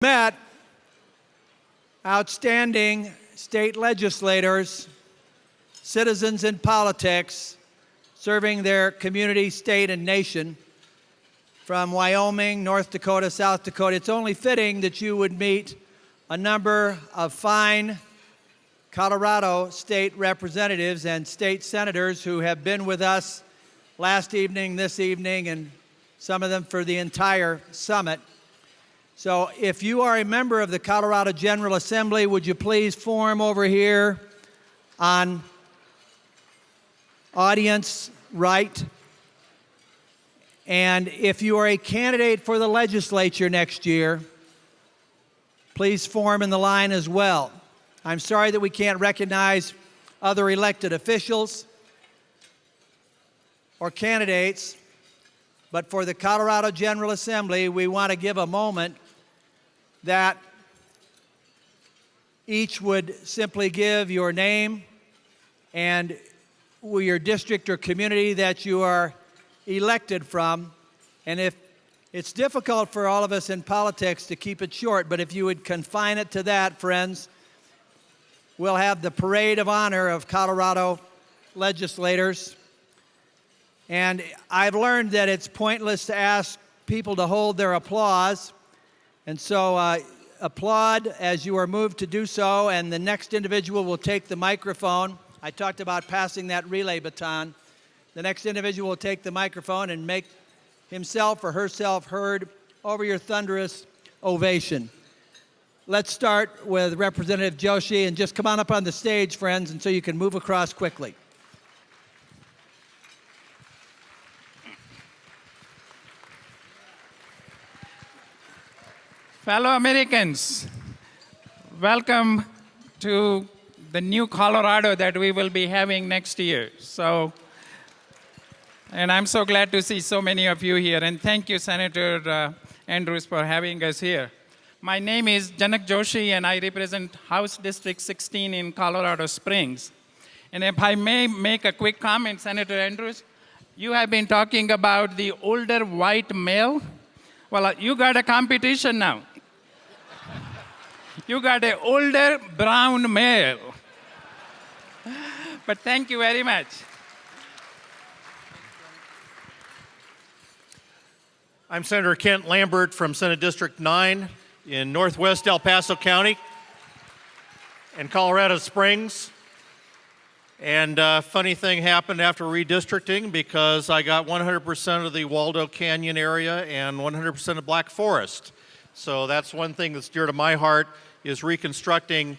Met outstanding state legislators, citizens in politics, serving their community, state, and nation from Wyoming, North Dakota, South Dakota. It's only fitting that you would meet a number of fine Colorado state representatives and state senators who have been with us last evening, this evening, and some of them for the entire summit. So if you are a member of the Colorado General Assembly, would you please form over here on audience right? And if you are a candidate for the legislature next year, please form in the line as well. I'm sorry that we can't recognize other elected officials or candidates, but for the Colorado General Assembly, we want to give a moment that each would simply give your name and your district or community that you are elected from. And if it's difficult for all of us in politics to keep it short, but if you would confine it to that, friends, we'll have the parade of honor of Colorado legislators. And I've learned that it's pointless to ask people to hold their applause. And so applaud as you are moved to do so, and the next individual will take the microphone. I talked about passing that relay baton. The next individual will take the microphone and make himself or herself heard over your thunderous ovation. Let's start with Representative Joshi, and just come on up on the stage, friends, and so you can move across quickly. Fellow Americans, welcome to the new Colorado that we will be having next year. And I'm so glad to see so many of you here. And thank you, Senator Andrews, for having us here. My name is Janak Joshi, and I represent House District 16 in Colorado Springs. And if I may make a quick comment, Senator Andrews, you have been talking about the older white male. Well, you got a competition now. You got an older brown male. But thank you very much. I'm Senator Kent Lambert from Senate District 9 in Northwest El Paso County and Colorado Springs. And a funny thing happened after redistricting, because I got 100% of the Waldo Canyon area and 100% of Black Forest. So that's one thing that's dear to my heart, is reconstructing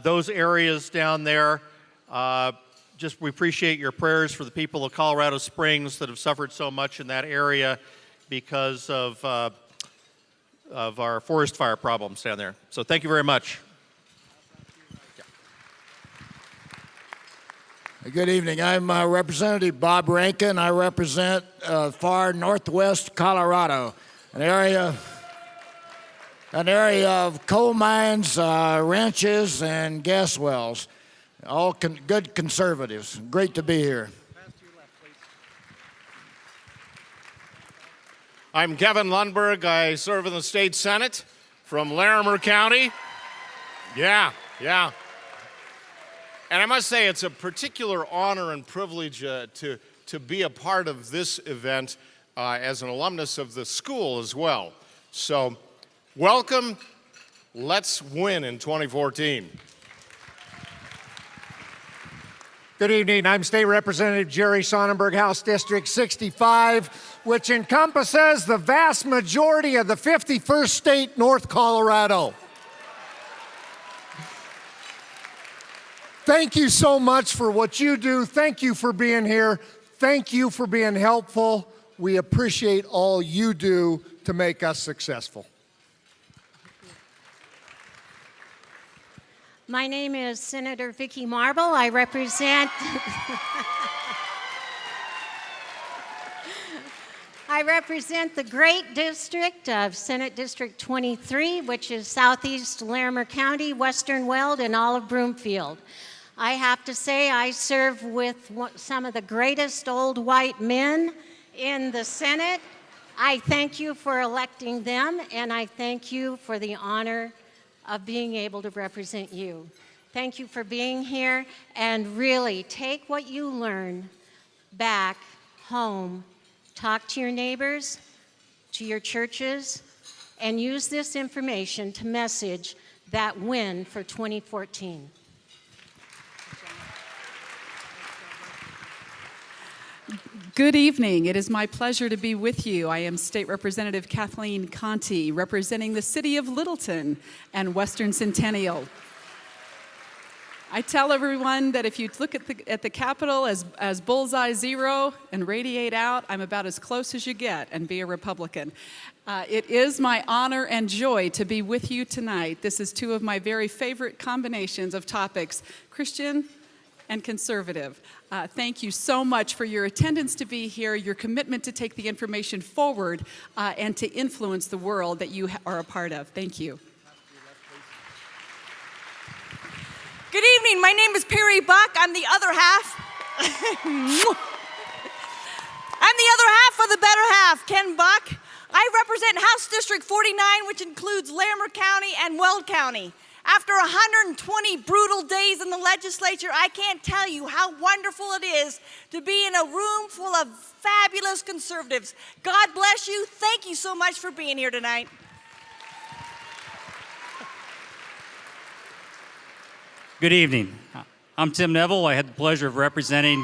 those areas down there. We appreciate your prayers for the people of Colorado Springs that have suffered so much in that area because of our forest fire problems down there. So thank you very much. Good evening. I'm Representative Bob Rankin. I represent far northwest Colorado, an area of coal mines, ranches, and gas wells. All good conservatives. Great to be here. I'm Kevin Lundberg. I serve in the state Senate from Larimer County. Yeah. And I must say, it's a particular honor and privilege to be a part of this event as an alumnus of the school as well. So, welcome. Let's win in 2014. Good evening. I'm State Representative Jerry Sonnenberg, House District 65, which encompasses the vast majority of the 51st state, North Colorado. Thank you so much for what you do. Thank you for being here. Thank you for being helpful. We appreciate all you do to make us successful. My name is Senator Vicki Marble. I represent the great district of Senate District 23, which is southeast Larimer County, western Weld, and all of Broomfield. I have to say I serve with some of the greatest old white men in the Senate. I thank you for electing them, and I thank you for the honor of being able to represent you. Thank you for being here, and really take what you learn back home. Talk to your neighbors, to your churches, and use this information to message that win for 2014. Good evening. It is my pleasure to be with you. I am State Representative Kathleen Conti, representing the city of Littleton and Western Centennial. I tell everyone that if you look at the Capitol as bullseye zero and radiate out, I'm about as close as you get and be a Republican. It is my honor and joy to be with you tonight. This is two of my very favorite combinations of topics, Christian and conservative. Thank you so much for your attendance to be here, your commitment to take the information forward, and to influence the world that you are a part of. Thank you. Good evening. My name is Perry Buck. I'm the other half. I'm the other half of the better half, Ken Buck. I represent House District 49, which includes Larimer County and Weld County. After 120 brutal days in the legislature, I can't tell you how wonderful it is to be in a room full of fabulous conservatives. God bless you. Thank you so much for being here tonight. Good evening. I'm Tim Neville. I had the pleasure of representing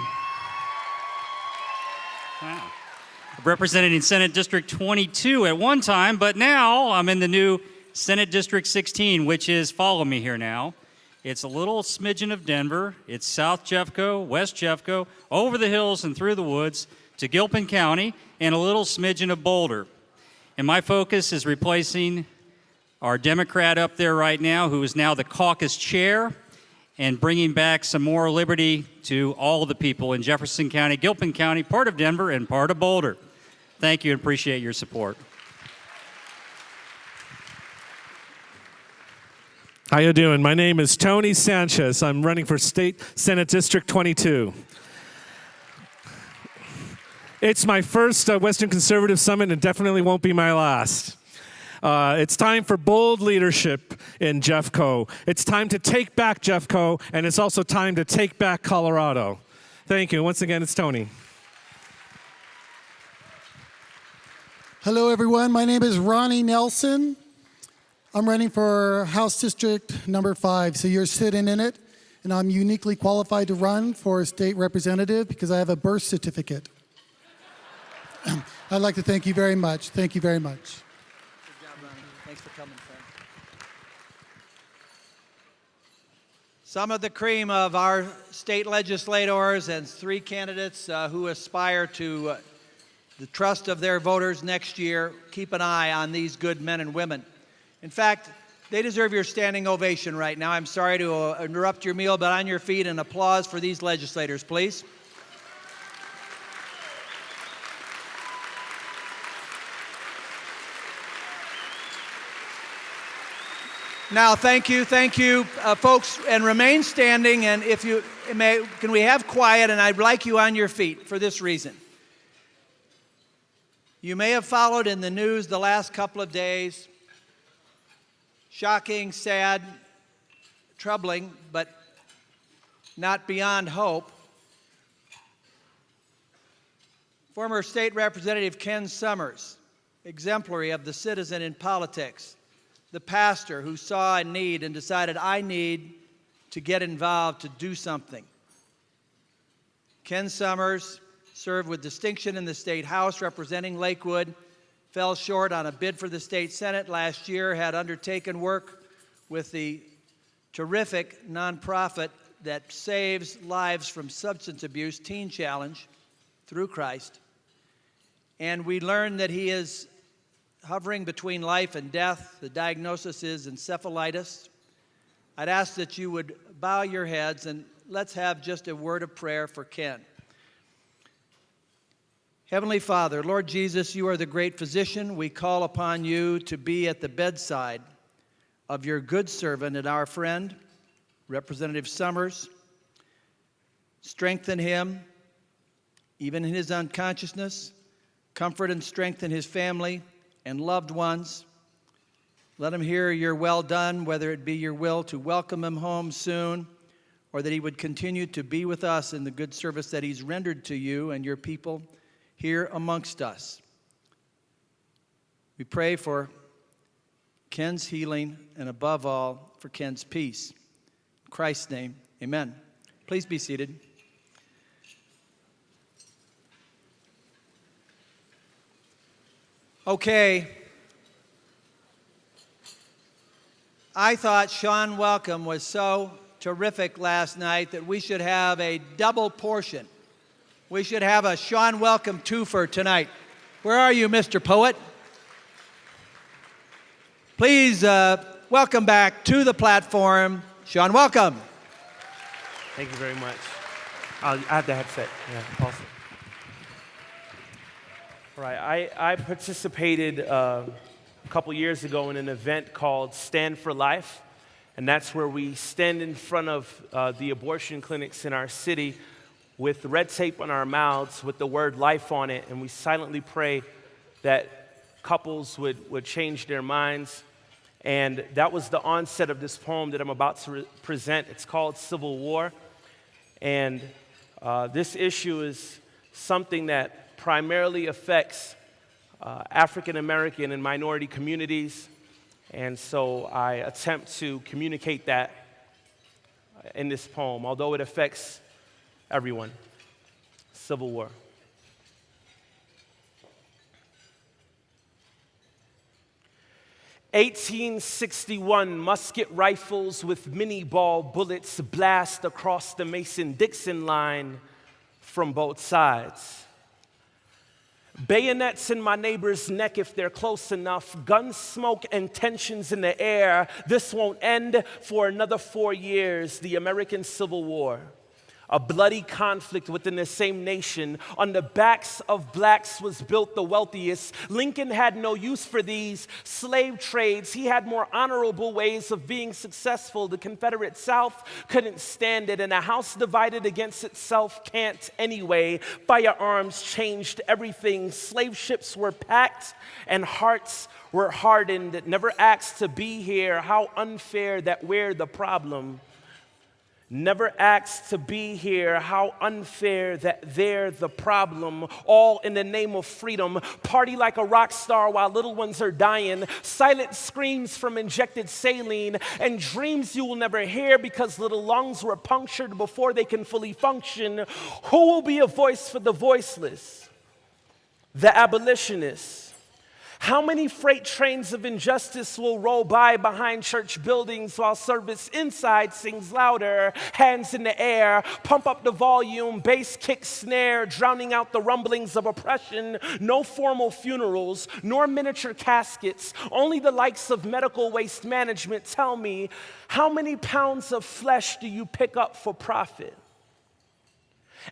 Senate District 22 at one time, but now I'm in the new Senate District 16, which is, follow me here now. It's a little smidgen of Denver. It's South Jeffco, West Jeffco, over the hills and through the woods to Gilpin County, and a little smidgen of Boulder. And my focus is replacing our Democrat up there right now, who is now the caucus chair, and bringing back some more liberty to all the people in Jefferson County, Gilpin County, part of Denver, and part of Boulder. Thank you and appreciate your support. How you doing? My name is Tony Sanchez. I'm running for State Senate District 22. It's my first Western Conservative Summit and definitely won't be my last. It's time for bold leadership in Jeffco. It's time to take back Jeffco, and it's also time to take back Colorado. Thank you. Once again, it's Tony. Hello, everyone. My name is Ronnie Nelson. I'm running for House District number 5, so you're sitting in it, and I'm uniquely qualified to run for state representative because I have a birth certificate. I'd like to thank you very much. Thank you very much. Good job, Ronnie. Thanks for coming, friend. Some of the cream of our state legislators and 3 candidates who aspire to the trust of their voters next year. Keep an eye on these good men and women. In fact, they deserve your standing ovation right now. I'm sorry to interrupt your meal, but on your feet and applause for these legislators, please. Now, thank you, folks, and remain standing. And if you may, can we have quiet? And I'd like you on your feet for this reason. You may have followed in the news the last couple of days. Shocking, sad, troubling, but not beyond hope. Former State Representative Ken Summers, exemplary of the citizen in politics, the pastor who saw a need and decided, I need to get involved to do something. Ken Summers served with distinction in the State House representing Lakewood, fell short on a bid for the state Senate last year, had undertaken work with the terrific nonprofit that saves lives from substance abuse, Teen Challenge, through Christ. And we learned that he is hovering between life and death. The diagnosis is encephalitis. I'd ask that you would bow your heads and let's have just a word of prayer for Ken. Heavenly Father, Lord Jesus, you are the great physician. We call upon you to be at the bedside of your good servant and our friend, Representative Summers. Strengthen him, even in his unconsciousness. Comfort and strengthen his family and loved ones. Let him hear your well done, whether it be your will to welcome him home soon, or that he would continue to be with us in the good service that he's rendered to you and your people here amongst us. We pray for Ken's healing and above all for Ken's peace. In Christ's name, amen. Please be seated. Okay. I thought Sean Welcome was so terrific last night that we should have a double portion. We should have a Sean Welcome twofer tonight. Where are you, Mr. Poet? Please welcome back to the platform, Sean Welcome. Thank you very much. I have the headset. Yeah, awesome. All right, I participated a couple years ago in an event called Stand for Life, and that's where we stand in front of the abortion clinics in our city with red tape on our mouths with the word life on it, and we silently pray that couples would change their minds. And that was the onset of this poem that I'm about to present. It's called Civil War. And this issue is something that primarily affects African American and minority communities. And so I attempt to communicate that in this poem, although it affects everyone. Civil War. 1861, musket rifles with mini-ball bullets blast across the Mason-Dixon line from both sides. Bayonets in my neighbor's neck if they're close enough. Gun smoke and tensions in the air. This won't end for another 4 years. The American Civil War. A bloody conflict within the same nation. On the backs of blacks was built the wealthiest. Lincoln had no use for these slave trades. He had more honorable ways of being successful. The Confederate South couldn't stand it, and a house divided against itself can't anyway. Firearms changed everything. Slave ships were packed and hearts were hardened. Never asked to be here. How unfair that we're the problem. Never asked to be here. How unfair that they're the problem. All in the name of freedom. Party like a rock star while little ones are dying. Silent screams from injected saline. And dreams you will never hear because little lungs were punctured before they can fully function. Who will be a voice for the voiceless? The abolitionists. How many freight trains of injustice will roll by behind church buildings while service inside sings louder? Hands in the air, pump up the volume, bass kick snare, drowning out the rumblings of oppression. No formal funerals, nor miniature caskets, only the likes of medical waste management. Tell me, how many pounds of flesh do you pick up for profit?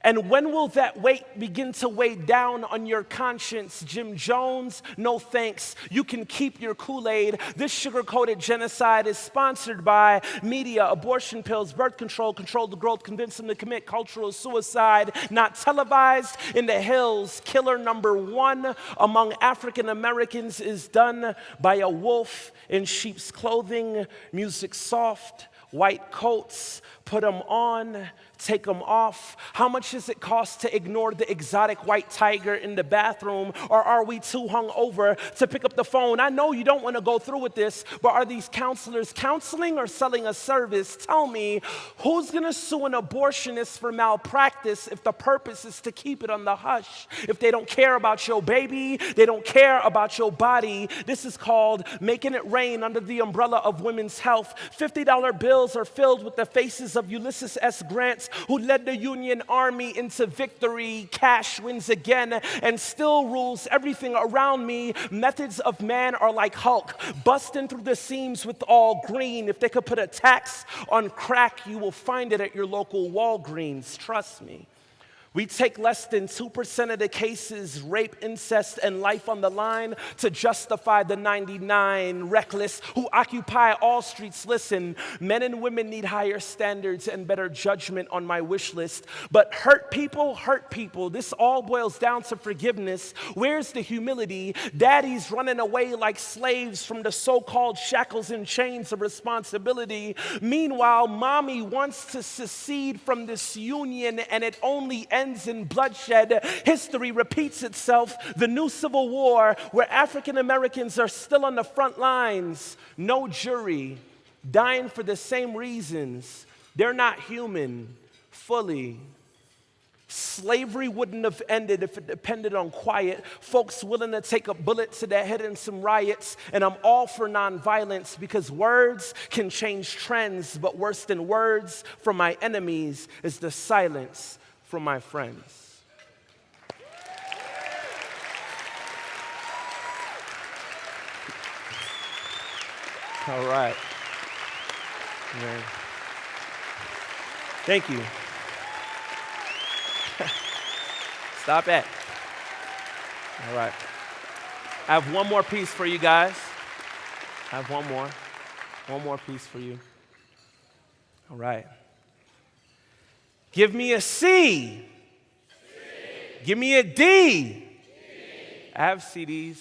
And when will that weight begin to weigh down on your conscience? Jim Jones, no thanks. You can keep your Kool-Aid. This sugar-coated genocide is sponsored by media, abortion pills, birth control, control the growth, convince them to commit cultural suicide. Not televised in the hills. Killer number 1 among African Americans is done by a wolf in sheep's clothing. Music soft, white coats, put them on, take them off. How much does it cost to ignore the exotic white tiger in the bathroom? Or are we too hungover to pick up the phone? I know you don't want to go through with this, but are these counselors counseling or selling a service? Tell me, who's going to sue an abortionist for malpractice if the purpose is to keep it on the hush? If they don't care about your baby, they don't care about your body. This is called making it rain under the umbrella of women's health. $50 bills are filled with the faces of Ulysses S. Grant, who led the Union Army into victory. Cash wins again and still rules everything around me. Methods of man are like Hulk, busting through the seams with all green. If they could put a tax on crack, you will find it at your local Walgreens. Trust me. We take less than 2% of the cases, rape, incest, and life on the line to justify the 99 reckless who occupy all streets. Listen, men and women need higher standards and better judgment on my wish list. But hurt people hurt people. This all boils down to forgiveness. Where's the humility? Daddies running away like slaves from the so-called shackles and chains of responsibility. Meanwhile, mommy wants to secede from this union, and it only ends in bloodshed. History repeats itself. The new Civil War, where African Americans are still on the front lines. No jury, dying for the same reasons. They're not human fully. Slavery wouldn't have ended if it depended on quiet. Folks willing to take a bullet to their head in some riots. And I'm all for nonviolence because words can change trends. But worse than words from my enemies is the silence from my friends. All right. Man. Thank you. Stop it. All right. I have one more piece for you guys. I have one more piece for you. All right. Give me a C. Give me a D. I have CDs.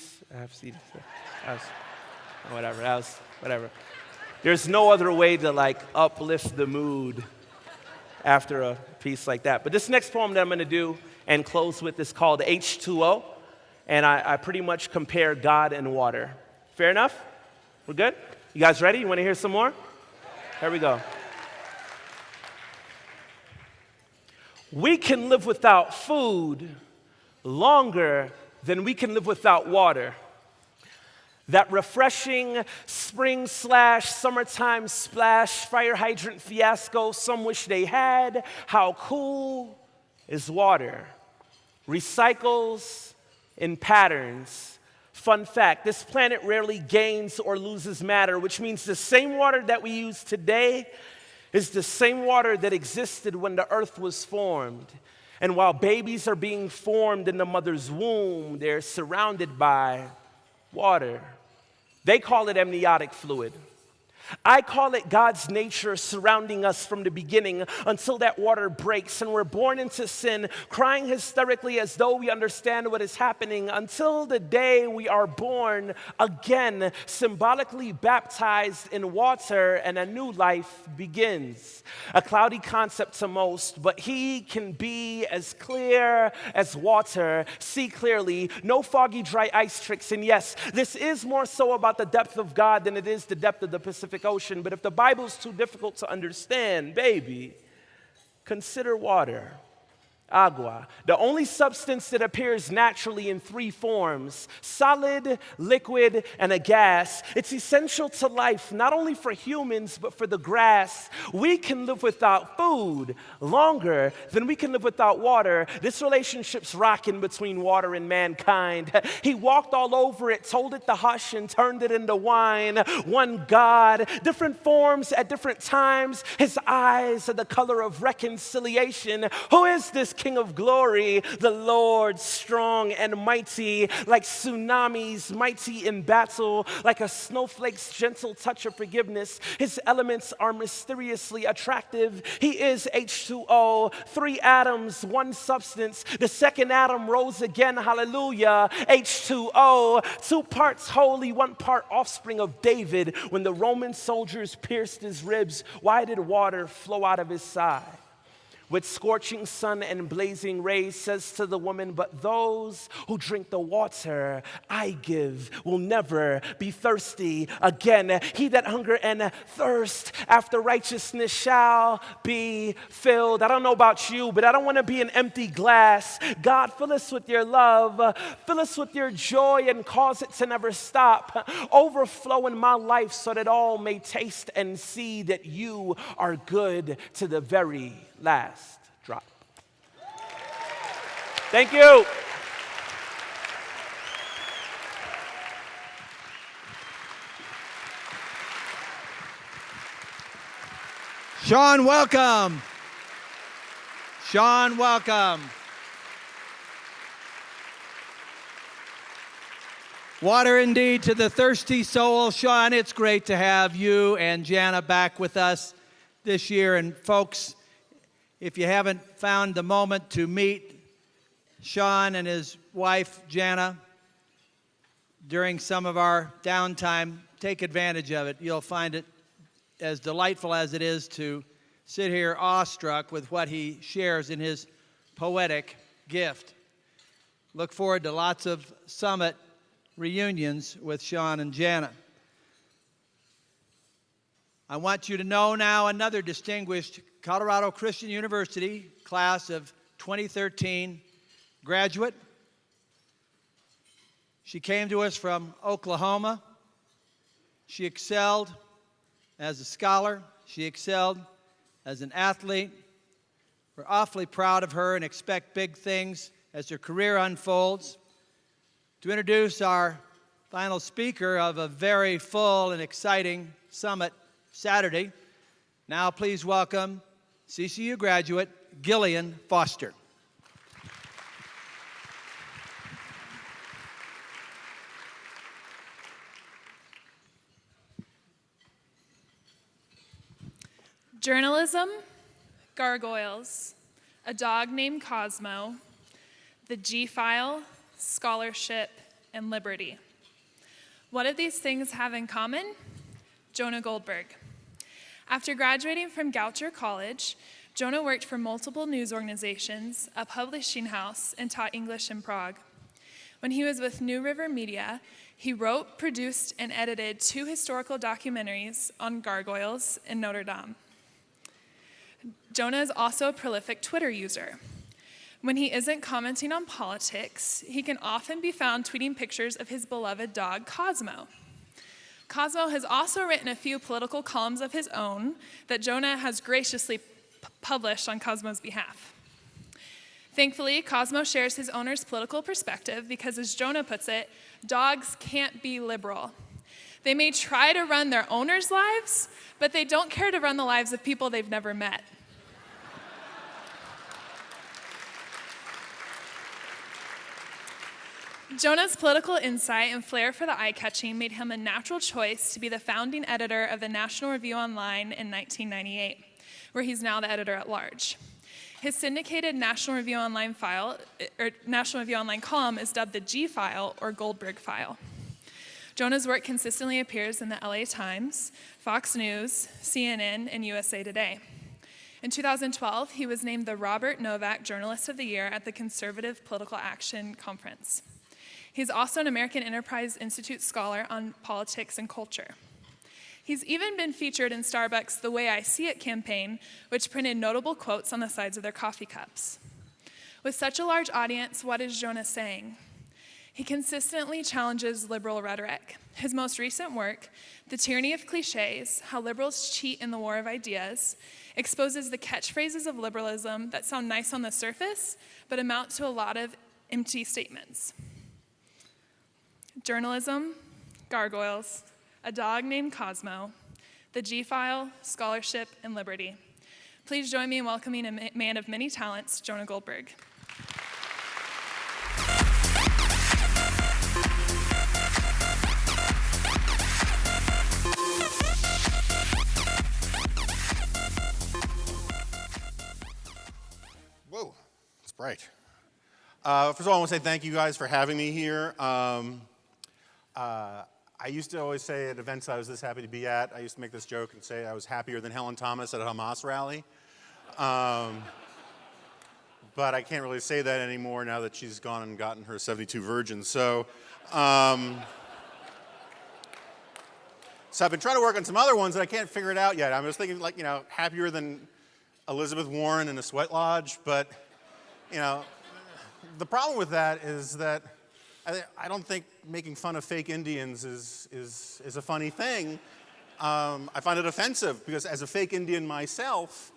Whatever. There's no other way to uplift the mood after a piece like that. But this next poem that I'm going to do and close with is called H2O. And I pretty much compare God and water. Fair enough? We're good? You guys ready? You want to hear some more? Here we go. We can live without food longer than we can live without water. That refreshing spring/summertime splash, fire hydrant fiasco some wish they had. How cool is water? Recycles in patterns. Fun fact, this planet rarely gains or loses matter, which means the same water that we use today is the same water that existed when the earth was formed. And while babies are being formed in the mother's womb, they're surrounded by water. They call it amniotic fluid. I call it God's nature surrounding us from the beginning until that water breaks and we're born into sin, crying hysterically as though we understand what is happening until the day we are born again, symbolically baptized in water, and a new life begins. A cloudy concept to most, but He can be as clear as water. See clearly, no foggy, dry ice tricks. And yes, this is more so about the depth of God than it is the depth of the Pacific Ocean. But if the Bible's too difficult to understand, baby, consider water. Agua, the only substance that appears naturally in three forms: solid, liquid, and a gas. It's essential to life, not only for humans, but for the grass. We can live without food longer than we can live without water. This relationship's rocking between water and mankind. He walked all over it, told it to hush, and turned it into wine. One God, different forms at different times. His eyes are the color of reconciliation. Who is this King of glory? The Lord, strong and mighty, like tsunamis, mighty in battle, like a snowflake's gentle touch of forgiveness. His elements are mysteriously attractive. He is H2O, 3 atoms, 1 substance. The second atom rose again, hallelujah. H2O, 2 parts holy, 1 part offspring of David. When the Roman soldiers pierced his ribs, why did water flow out of his side? With scorching sun and blazing rays, says to the woman, but those who drink the water I give will never be thirsty again. He that hunger and thirst after righteousness shall be filled. I don't know about you, but I don't want to be an empty glass. God, fill us with your love, fill us with your joy, and cause it to never stop. Overflow in my life so that all may taste and see that you are good to the very last drop. Thank you. Sean, welcome. Sean, welcome. Water indeed to the thirsty soul. Sean, it's great to have you and Jana back with us this year. And folks, if you haven't found the moment to meet Sean and his wife, Jana, during some of our downtime, take advantage of it. You'll find it as delightful as it is to sit here awestruck with what he shares in his poetic gift. Look forward to lots of summit reunions with Sean and Jana. I want you to know now another distinguished Colorado Christian University class of 2013 graduate. She came to us from Oklahoma. She excelled as a scholar. She excelled as an athlete. We're awfully proud of her and expect big things as her career unfolds. To introduce our final speaker of a very full and exciting summit Saturday, now please welcome CCU graduate Gillian Foster. Journalism, gargoyles, a dog named Cosmo, the G-File, scholarship, and liberty. What do these things have in common? Jonah Goldberg. After graduating from Goucher College, Jonah worked for multiple news organizations, a publishing house, and taught English in Prague. When he was with New River Media, he wrote, produced, and edited 2 historical documentaries on gargoyles in Notre Dame. Jonah is also a prolific Twitter user. When he isn't commenting on politics, he can often be found tweeting pictures of his beloved dog, Cosmo. Cosmo has also written a few political columns of his own that Jonah has graciously published on Cosmo's behalf. Thankfully, Cosmo shares his owner's political perspective because, as Jonah puts it, dogs can't be liberal. They may try to run their owners' lives, but they don't care to run the lives of people they've never met. Jonah's political insight and flair for the eye-catching made him a natural choice to be the founding editor of the National Review Online in 1998, where he's now the editor-at-large. His syndicated National Review Online column is dubbed the G-File or Goldberg File. Jonah's work consistently appears in the LA Times, Fox News, CNN, and USA Today. In 2012, he was named the Robert Novak Journalist of the Year at the Conservative Political Action Conference. He's also an American Enterprise Institute scholar on politics and culture. He's even been featured in Starbucks' The Way I See It campaign, which printed notable quotes on the sides of their coffee cups. With such a large audience, what is Jonah saying? He consistently challenges liberal rhetoric. His most recent work, The Tyranny of Cliches: How Liberals Cheat in the War of Ideas, exposes the catchphrases of liberalism that sound nice on the surface, but amount to a lot of empty statements. Journalism, gargoyles, a dog named Cosmo, the G-File, scholarship, and liberty. Please join me in welcoming a man of many talents, Jonah Goldberg. Whoa, it's bright. First of all, I want to say thank you guys for having me here. I used to always say at events I was this happy to be at, I used to make this joke and say I was happier than Helen Thomas at a Hamas rally. But I can't really say that anymore now that she's gone and gotten her 72 virgins. So I've been trying to work on some other ones that I can't figure it out yet. I was thinking, like, happier than Elizabeth Warren in a sweat lodge, but, the problem with that is that I don't think making fun of fake Indians is a funny thing. I find it offensive because as a fake Indian myself,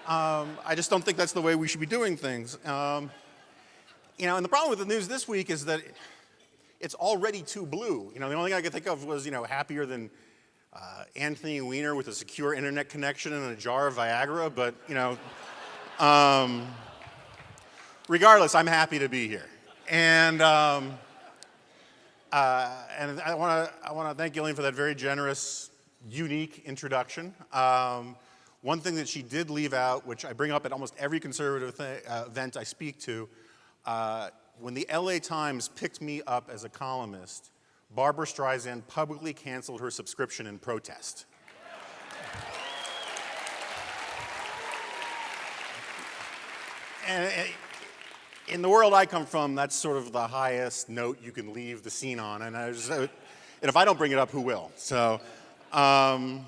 I just don't think that's the way we should be doing things. And the problem with the news this week is that it's already too blue. The only thing I could think of was, happier than Anthony Weiner with a secure internet connection and a jar of Viagra, but, regardless, I'm happy to be here. And And I want to thank Gillian for that very generous, unique introduction. One thing that she did leave out, which I bring up at almost every conservative event I speak to, when the LA Times picked me up as a columnist, Barbara Streisand publicly canceled her subscription in protest. And in the world I come from, that's sort of the highest note you can leave the scene on. And if I don't bring it up, who will? So John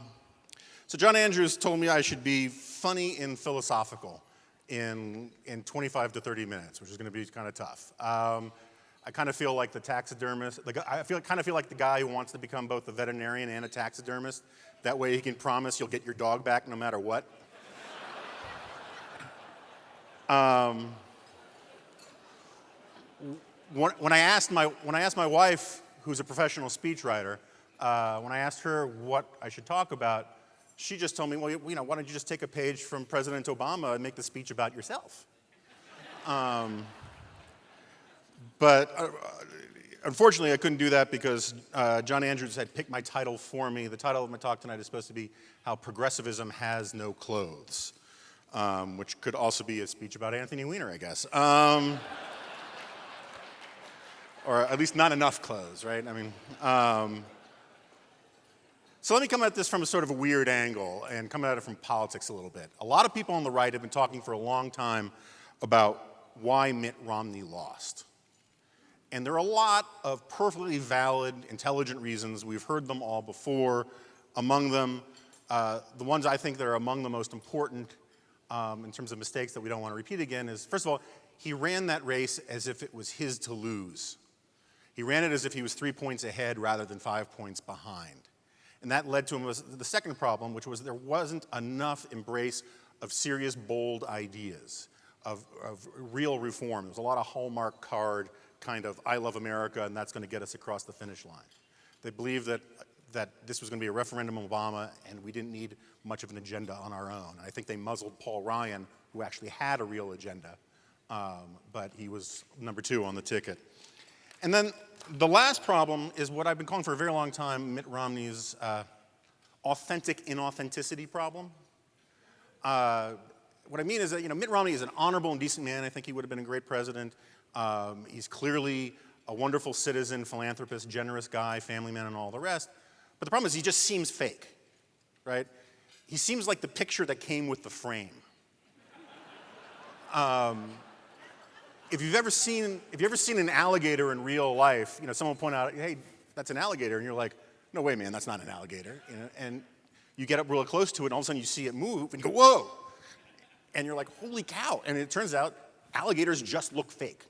Andrews told me I should be funny and philosophical in 25 to 30 minutes, which is going to be kind of tough. I kind of feel like the taxidermist. Kind of feel like the guy who wants to become both a veterinarian and a taxidermist. That way he can promise you'll get your dog back no matter what. When I asked my wife, who's a professional speechwriter, when I asked her what I should talk about, she just told me, well, why don't you just take a page from President Obama and make the speech about yourself? But unfortunately, I couldn't do that because John Andrews had picked my title for me. The title of my talk tonight is supposed to be How Progressivism Has No Clothes, which could also be a speech about Anthony Weiner, I guess. Or at least not enough clothes, right? I mean, so let me come at this from a sort of a weird angle and come at it from politics a little bit. A lot of people on the right have been talking for a long time about why Mitt Romney lost. And there are a lot of perfectly valid, intelligent reasons. We've heard them all before. Among them, the ones I think that are among the most important in terms of mistakes that we don't want to repeat again is, first of all, he ran that race as if it was his to lose. He ran it as if he was 3 points ahead rather than 5 points behind. And that led to him the second problem, which was there wasn't enough embrace of serious, bold ideas, of real reform. There was a lot of Hallmark card kind of, I love America, and that's going to get us across the finish line. They believed that this was going to be a referendum on Obama, and we didn't need much of an agenda on our own. And I think they muzzled Paul Ryan, who actually had a real agenda, but he was number 2 on the ticket. And then the last problem is what I've been calling for a very long time, Mitt Romney's authentic inauthenticity problem. What I mean is that, Mitt Romney is an honorable and decent man. I think he would have been a great president. He's clearly a wonderful citizen, philanthropist, generous guy, family man, and all the rest. But the problem is he just seems fake, right? He seems like the picture that came with the frame. If you've ever seen an alligator in real life, someone point out, hey, that's an alligator, and you're like, no way, man, that's not an alligator. And you get up real close to it, and all of a sudden you see it move, and you go, whoa! And you're like, holy cow! And it turns out alligators just look fake.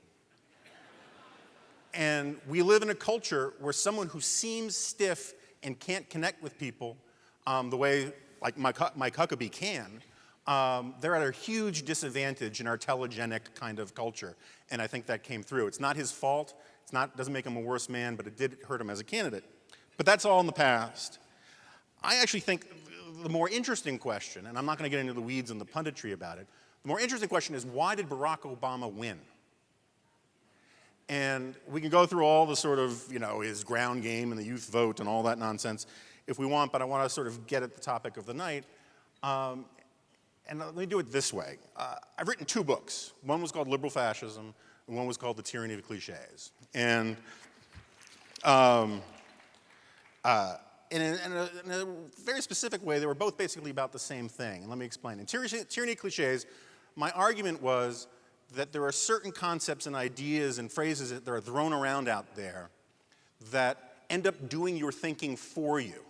And we live in a culture where someone who seems stiff and can't connect with people the way like Mike Huckabee can, they're at a huge disadvantage in our telegenic kind of culture, and I think that came through. It's not his fault. Doesn't make him a worse man, but it did hurt him as a candidate. But that's all in the past. I actually think the more interesting question, and I'm not going to get into the weeds and the punditry about it, the more interesting question is, why did Barack Obama win? And we can go through all the sort of, his ground game and the youth vote and all that nonsense if we want, but I want to sort of get at the topic of the night. And let me do it this way. I've written 2 books. One was called Liberal Fascism, and one was called The Tyranny of Cliches. And in a very specific way, they were both basically about the same thing. And let me explain. In Tyranny of Cliches, my argument was that there are certain concepts and ideas and phrases that are thrown around out there that end up doing your thinking for you.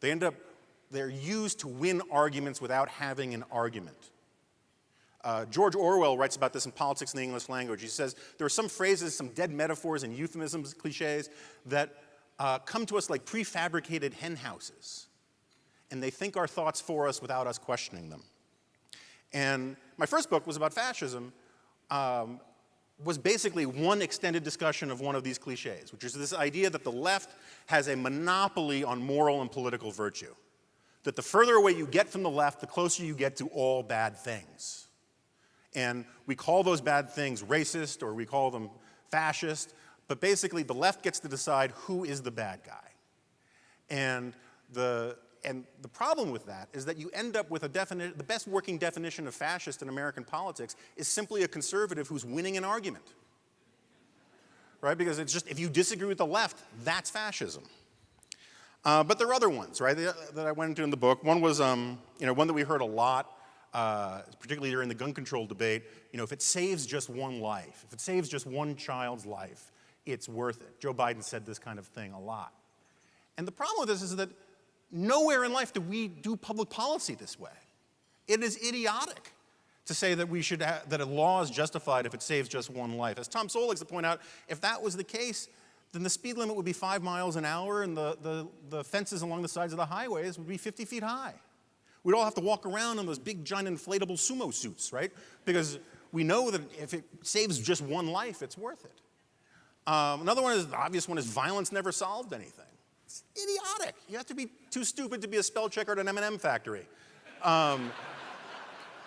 They're used to win arguments without having an argument. George Orwell writes about this in Politics in the English Language. He says, there are some phrases, some dead metaphors and euphemisms, cliches, that come to us like prefabricated hen houses. And they think our thoughts for us without us questioning them. And my first book was about fascism, was basically one extended discussion of one of these cliches, which is this idea that the left has a monopoly on moral and political virtue. That the further away you get from the left, the closer you get to all bad things. And we call those bad things racist, or we call them fascist, But basically, the left gets to decide who is the bad guy. And the problem with that is that you end up with the best working definition of fascist in American politics is simply a conservative who's winning an argument. Right? Because it's just, if you disagree with the left, that's fascism. But there are other ones, right, that I went into in the book. One was, one that we heard a lot, particularly during the gun control debate. If it saves just one life, if it saves just one child's life, it's worth it. Joe Biden said this kind of thing a lot. And the problem with this is that nowhere in life do we do public policy this way. It is idiotic to say that that a law is justified if it saves just one life. As Tom Sowell likes to point out, if that was the case, then the speed limit would be 5 miles an hour and the fences along the sides of the highways would be 50 feet high. We'd all have to walk around in those big, giant, inflatable sumo suits, right? Because we know that if it saves just one life, it's worth it. Another one, the obvious one, is violence never solved anything. It's idiotic. You have to be too stupid to be a spell checker at an M&M factory to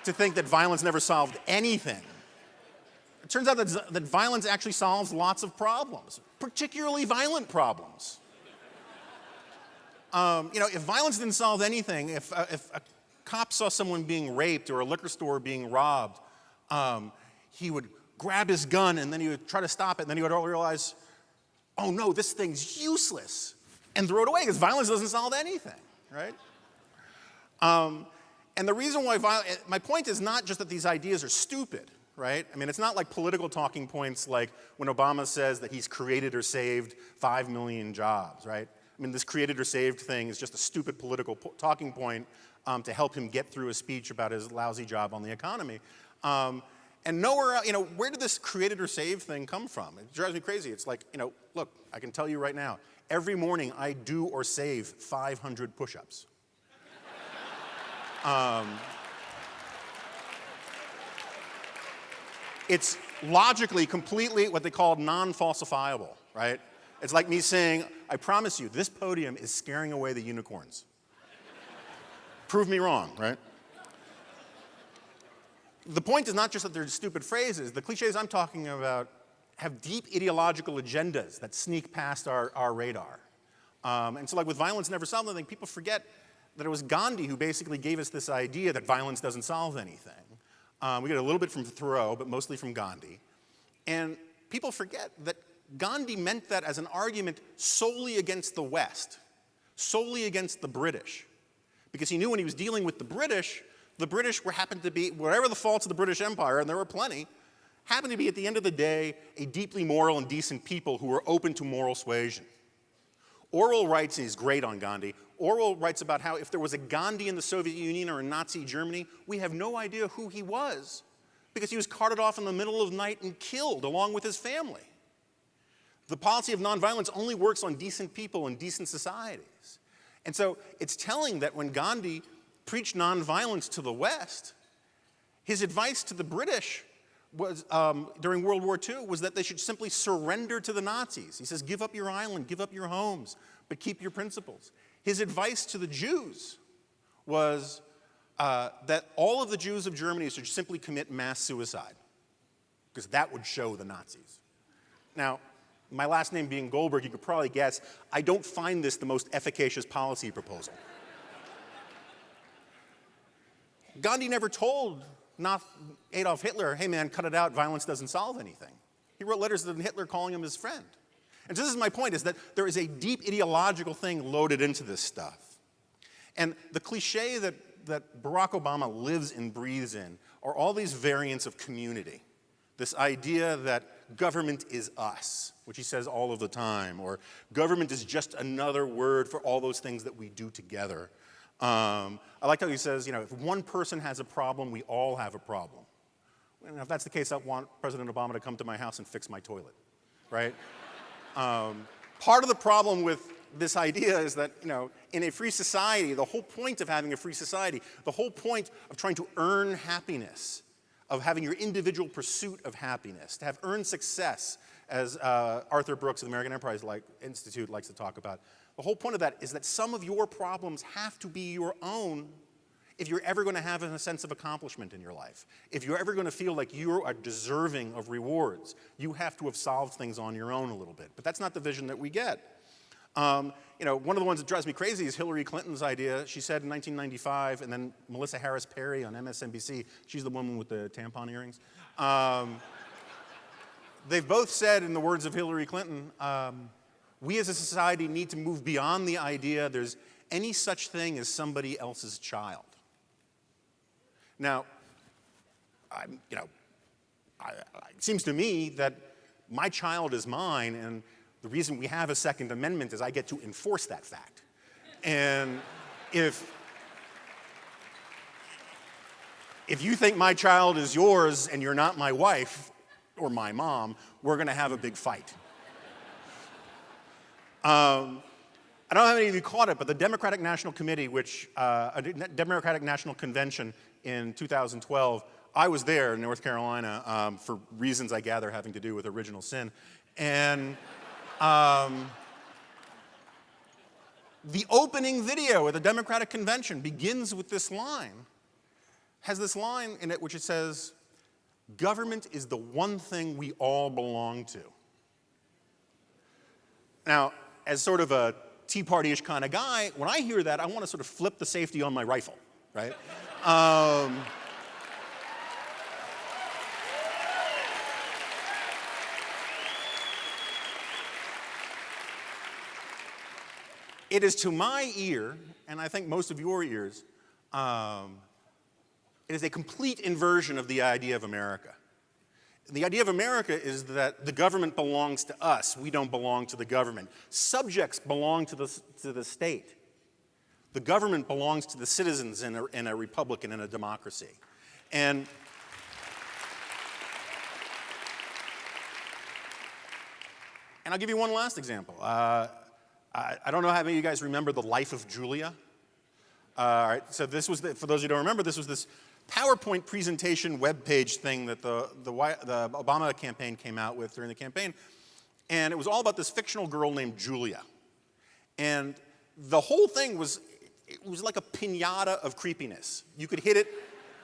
think that violence never solved anything. It turns out that violence actually solves lots of problems, particularly violent problems. If violence didn't solve anything, if a cop saw someone being raped or a liquor store being robbed, he would grab his gun and then he would try to stop it, and then he would realize, oh no, this thing's useless, and throw it away, because violence doesn't solve anything, right? And the reason why my point is not just that these ideas are stupid, right? I mean, it's not like political talking points like when Obama says that he's created or saved 5 million jobs, right? I mean, this created or saved thing is just a stupid political talking point to help him get through a speech about his lousy job on the economy. And nowhere, where did this created or saved thing come from? It drives me crazy. It's like, look, I can tell you right now, every morning I do or save 500 push-ups. It's logically completely what they call non-falsifiable, right? It's like me saying, I promise you, this podium is scaring away the unicorns. Prove me wrong, right? The point is not just that they're stupid phrases. The cliches I'm talking about have deep ideological agendas that sneak past our radar. And so like with violence never solved anything, people forget that it was Gandhi who basically gave us this idea that violence doesn't solve anything. We get a little bit from Thoreau, but mostly from Gandhi. And people forget that Gandhi meant that as an argument solely against the West, solely against the British. Because he knew when he was dealing with the British happened to be, whatever the faults of the British Empire, and there were plenty, happened to be at the end of the day a deeply moral and decent people who were open to moral suasion. Orwell writes, and he's great on Gandhi, Orwell writes about how if there was a Gandhi in the Soviet Union or in Nazi Germany, we have no idea who he was because he was carted off in the middle of the night and killed along with his family. The policy of nonviolence only works on decent people and decent societies. And so it's telling that when Gandhi preached nonviolence to the West, his advice to the British was, during World War II was that they should simply surrender to the Nazis. He says, give up your island, give up your homes, but keep your principles. His advice to the Jews was that all of the Jews of Germany should simply commit mass suicide, because that would show the Nazis. Now, my last name being Goldberg, you could probably guess, I don't find this the most efficacious policy proposal. Gandhi never told Adolf Hitler, hey man, cut it out, violence doesn't solve anything. He wrote letters to Hitler calling him his friend. And so this is my point, is that there is a deep ideological thing loaded into this stuff. And the cliche that Barack Obama lives and breathes in are all these variants of community. This idea that government is us, which he says all of the time, or government is just another word for all those things that we do together. I like how he says, if one person has a problem, we all have a problem. And if that's the case, I want President Obama to come to my house and fix my toilet, right? Part of the problem with this idea is that, in a free society, the whole point of having a free society, the whole point of trying to earn happiness, of having your individual pursuit of happiness, to have earned success, as Arthur Brooks of the American Enterprise Institute likes to talk about, the whole point of that is that some of your problems have to be your own if you're ever going to have a sense of accomplishment in your life, if you're ever going to feel like you are deserving of rewards, you have to have solved things on your own a little bit. But that's not the vision that we get. You know, one of the ones that drives me crazy is Hillary Clinton's idea. She said in 1995, and then Melissa Harris Perry on MSNBC, she's the woman with the tampon earrings. They've both said, in the words of Hillary Clinton, we as a society need to move beyond the idea there's any such thing as somebody else's child. Now, it seems to me that my child is mine, and the reason we have a Second Amendment is I get to enforce that fact. And if you think my child is yours and you're not my wife or my mom, we're going to have a big fight. I don't know how many of you caught it, but the Democratic National Committee, Democratic National Convention in 2012, I was there in North Carolina for reasons I gather having to do with original sin. And the opening video at the Democratic Convention begins with this line, has this line in it which it says, "Government is the one thing we all belong to." Now, as sort of a Tea Party-ish kind of guy, when I hear that, I want to sort of flip the safety on my rifle, right? It is to my ear, and I think most of your ears, it is a complete inversion of the idea of America. The idea of America is that the government belongs to us. We don't belong to the government. Subjects belong to the state. The government belongs to the citizens in a republic and in a democracy. And I'll give you one last example. I don't know how many of you guys remember The Life of Julia. All right, so this was, for those of you who don't remember, this was this PowerPoint presentation webpage thing that the Obama campaign came out with during the campaign. And it was all about this fictional girl named Julia. And the whole thing was, it was like a piñata of creepiness. You could hit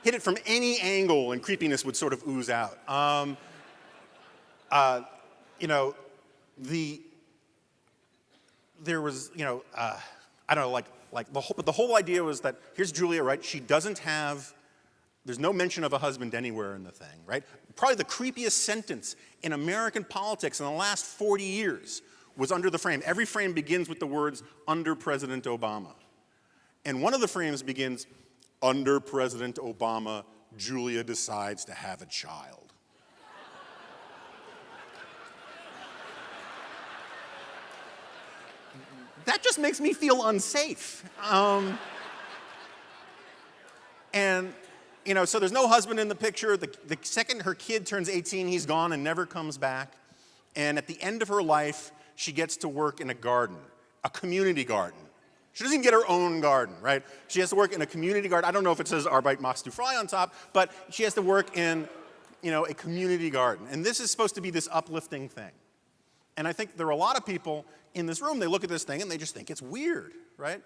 it from any angle and creepiness would sort of ooze out. There was, I don't know, but the whole idea was that here's Julia, right? She doesn't have, there's no mention of a husband anywhere in the thing, right? Probably the creepiest sentence in American politics in the last 40 years was under the frame. Every frame begins with the words, "under President Obama." And one of the frames begins, "Under President Obama, Julia decides to have a child." That just makes me feel unsafe. So there's no husband in the picture. The second her kid turns 18, he's gone and never comes back. And at the end of her life, she gets to work in a garden, a community garden. She doesn't even get her own garden, right? She has to work in a community garden. I don't know if it says Arbeit machst du frei on top, but she has to work in, a community garden. And this is supposed to be this uplifting thing. And I think there are a lot of people in this room, they look at this thing and they just think it's weird, right?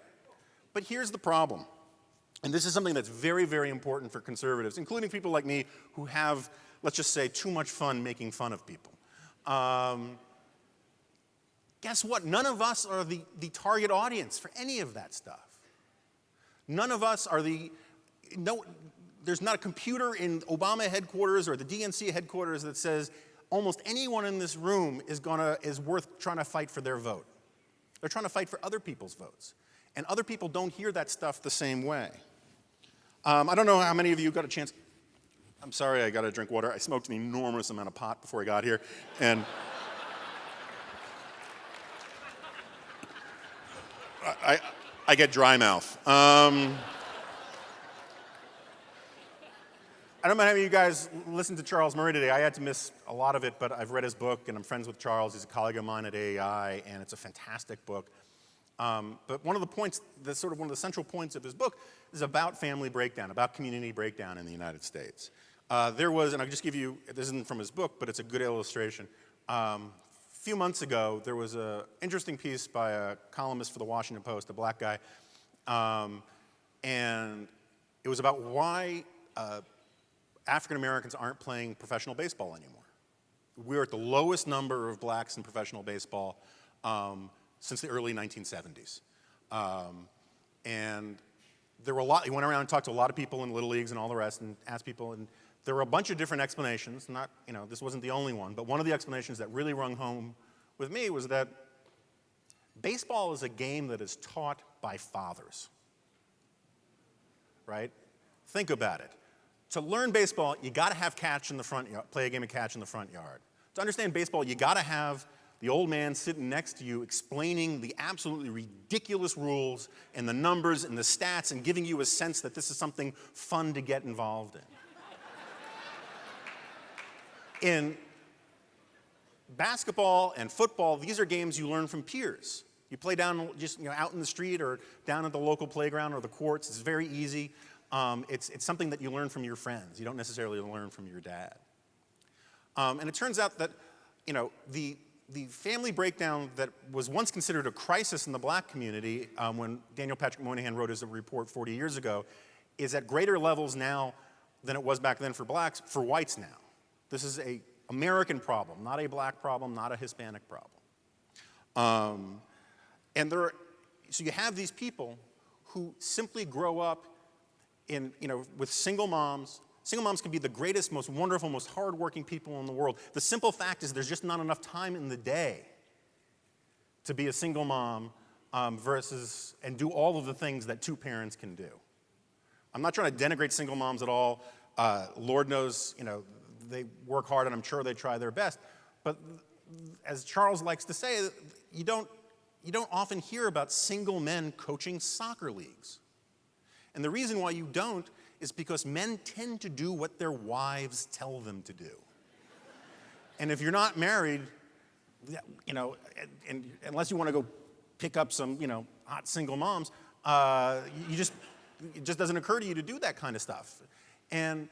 But here's the problem. And this is something that's very, very important for conservatives, including people like me who have, let's just say, too much fun making fun of people. Guess what? None of us are the target audience for any of that stuff. None of us are there's not a computer in Obama headquarters or the DNC headquarters that says almost anyone in this room is worth trying to fight for their vote. They're trying to fight for other people's votes. And other people don't hear that stuff the same way. I don't know how many of you got a chance. I'm sorry, I got to drink water. I smoked an enormous amount of pot before I got here. And I get dry mouth. I don't know how many of you guys listened to Charles Murray today. I had to miss a lot of it, but I've read his book, and I'm friends with Charles. He's a colleague of mine at AEI, and it's a fantastic book. But one of the points, one of the central points of his book is about family breakdown, about community breakdown in the United States. And I'll just give you, this isn't from his book, but it's a good illustration. A few months ago, there was an interesting piece by a columnist for the Washington Post, a black guy, and It was about why African Americans aren't playing professional baseball anymore. We're at the lowest number of blacks in professional baseball since the early 1970s. And there were a lot, he went around and talked to a lot of people in Little Leagues and all the rest and asked people, and there were a bunch of different explanations. Not, this wasn't the only one, but one of the explanations that really rung home with me was that baseball is a game that is taught by fathers, right? Think about it. To learn baseball, you gotta have catch in the front yard, play a game of catch in the front yard. To understand baseball, you gotta have the old man sitting next to you explaining the absolutely ridiculous rules and the numbers and the stats and giving you a sense that this is something fun to get involved in. In basketball and football, these are games you learn from peers. You play down just out in the street or down at the local playground or the courts. It's very easy. It's something that you learn from your friends. You don't necessarily learn from your dad. And it turns out that the family breakdown that was once considered a crisis in the black community when Daniel Patrick Moynihan wrote his report 40 years ago is at greater levels now than it was back then for blacks, for whites now. This is an American problem, not a black problem, not a Hispanic problem. So you have these people who simply grow up with single moms. Single moms can be the greatest, most wonderful, most hardworking people in the world. The simple fact is there's just not enough time in the day to be a single mom and do all of the things that two parents can do. I'm not trying to denigrate single moms at all. Lord knows, they work hard and I'm sure they try their best. But as Charles likes to say, you don't often hear about single men coaching soccer leagues. And the reason why you don't is because men tend to do what their wives tell them to do. And if you're not married, and unless you want to go pick up some, hot single moms, it just doesn't occur to you to do that kind of stuff. And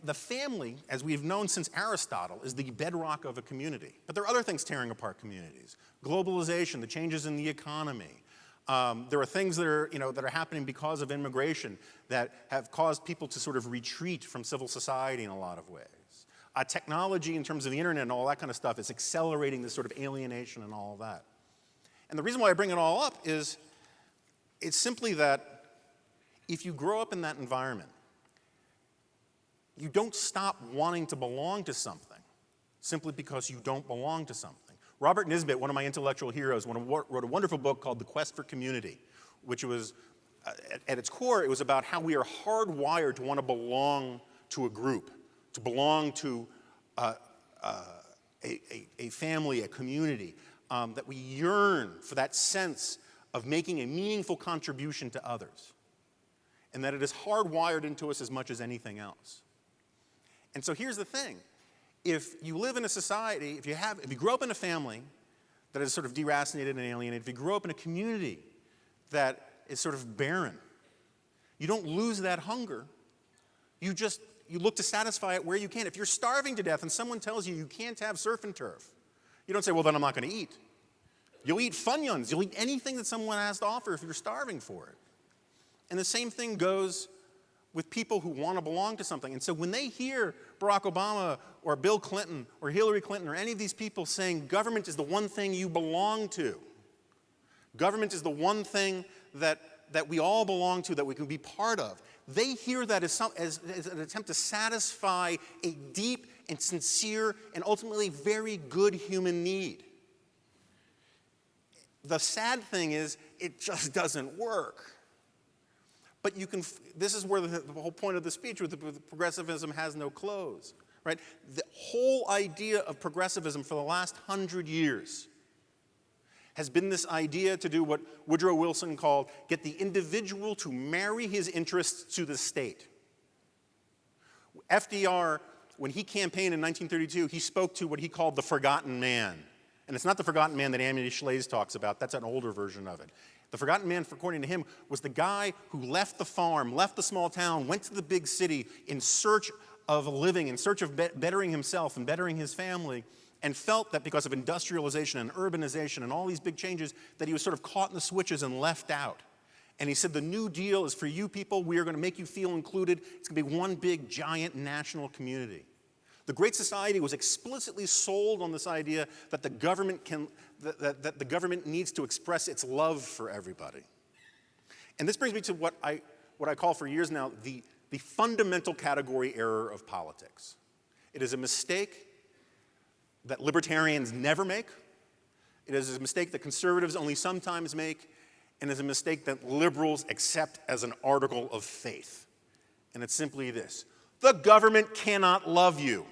the family, as we've known since Aristotle, is the bedrock of a community. But there are other things tearing apart communities. Globalization, the changes in the economy. There are things that are happening because of immigration that have caused people to sort of retreat from civil society in a lot of ways. Technology in terms of the internet and all that kind of stuff is accelerating this sort of alienation and all of that. And the reason why I bring it all up is it's simply that if you grow up in that environment, you don't stop wanting to belong to something simply because you don't belong to something. Robert Nisbet, one of my intellectual heroes, wrote a wonderful book called The Quest for Community, which was, at its core, it was about how we are hardwired to want to belong to a group, to belong to a family, a community, that we yearn for that sense of making a meaningful contribution to others, and that it is hardwired into us as much as anything else. And so here's the thing. If you live in a society, if you grow up in a family that is sort of deracinated and alienated, if you grow up in a community that is sort of barren, you don't lose that hunger. You look to satisfy it where you can. If you're starving to death and someone tells you you can't have surf and turf, you don't say, well, then I'm not going to eat. You'll eat Funyuns. You'll eat anything that someone has to offer if you're starving for it. And the same thing goes with people who want to belong to something. And so when they hear Barack Obama or Bill Clinton or Hillary Clinton or any of these people saying government is the one thing you belong to, government is the one thing that we all belong to, that we can be part of, they hear that as an attempt to satisfy a deep and sincere and ultimately very good human need. The sad thing is it just doesn't work. But this is where the whole point of the speech with the progressivism has no clothes, right? The whole idea of progressivism for the last 100 years has been this idea to do what Woodrow Wilson called, get the individual to marry his interests to the state. FDR, when he campaigned in 1932, he spoke to what he called the forgotten man. And it's not the forgotten man that Amity Shlaes talks about, that's an older version of it. The forgotten man, according to him, was the guy who left the farm, left the small town, went to the big city in search of a living, in search of bettering himself and bettering his family, and felt that because of industrialization and urbanization and all these big changes, that he was sort of caught in the switches and left out. And he said, the New Deal is for you people. We are going to make you feel included. It's going to be one big, giant national community. The Great Society was explicitly sold on this idea that the government that the government needs to express its love for everybody. And this brings me to what I call for years now the fundamental category error of politics. It is a mistake that libertarians never make. It is a mistake that conservatives only sometimes make, and is a mistake that liberals accept as an article of faith. And it's simply this: the government cannot love you.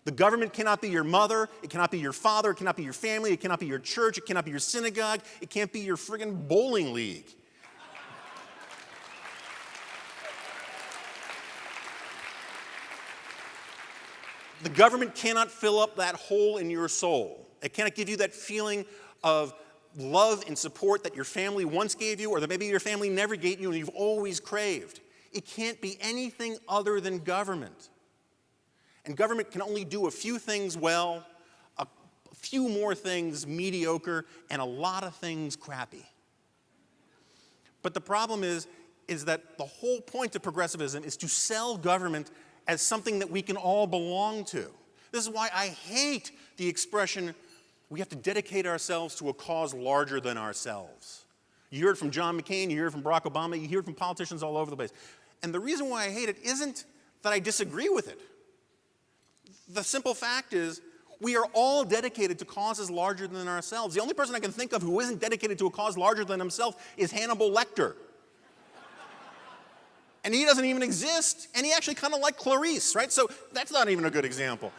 The government cannot be your mother, it cannot be your father, it cannot be your family, it cannot be your church, it cannot be your synagogue, it can't be your friggin' bowling league. The government cannot fill up that hole in your soul. It cannot give you that feeling of love and support that your family once gave you, or that maybe your family never gave you and you've always craved. It can't be anything other than government. And government can only do a few things well, a few more things mediocre, and a lot of things crappy. But the problem is that the whole point of progressivism is to sell government as something that we can all belong to. This is why I hate the expression, we have to dedicate ourselves to a cause larger than ourselves. You hear it from John McCain, you hear it from Barack Obama, you hear it from politicians all over the place. And the reason why I hate it isn't that I disagree with it. The simple fact is, we are all dedicated to causes larger than ourselves. The only person I can think of who isn't dedicated to a cause larger than himself is Hannibal Lecter. And he doesn't even exist, and he actually kind of liked Clarice, right? So that's not even a good example.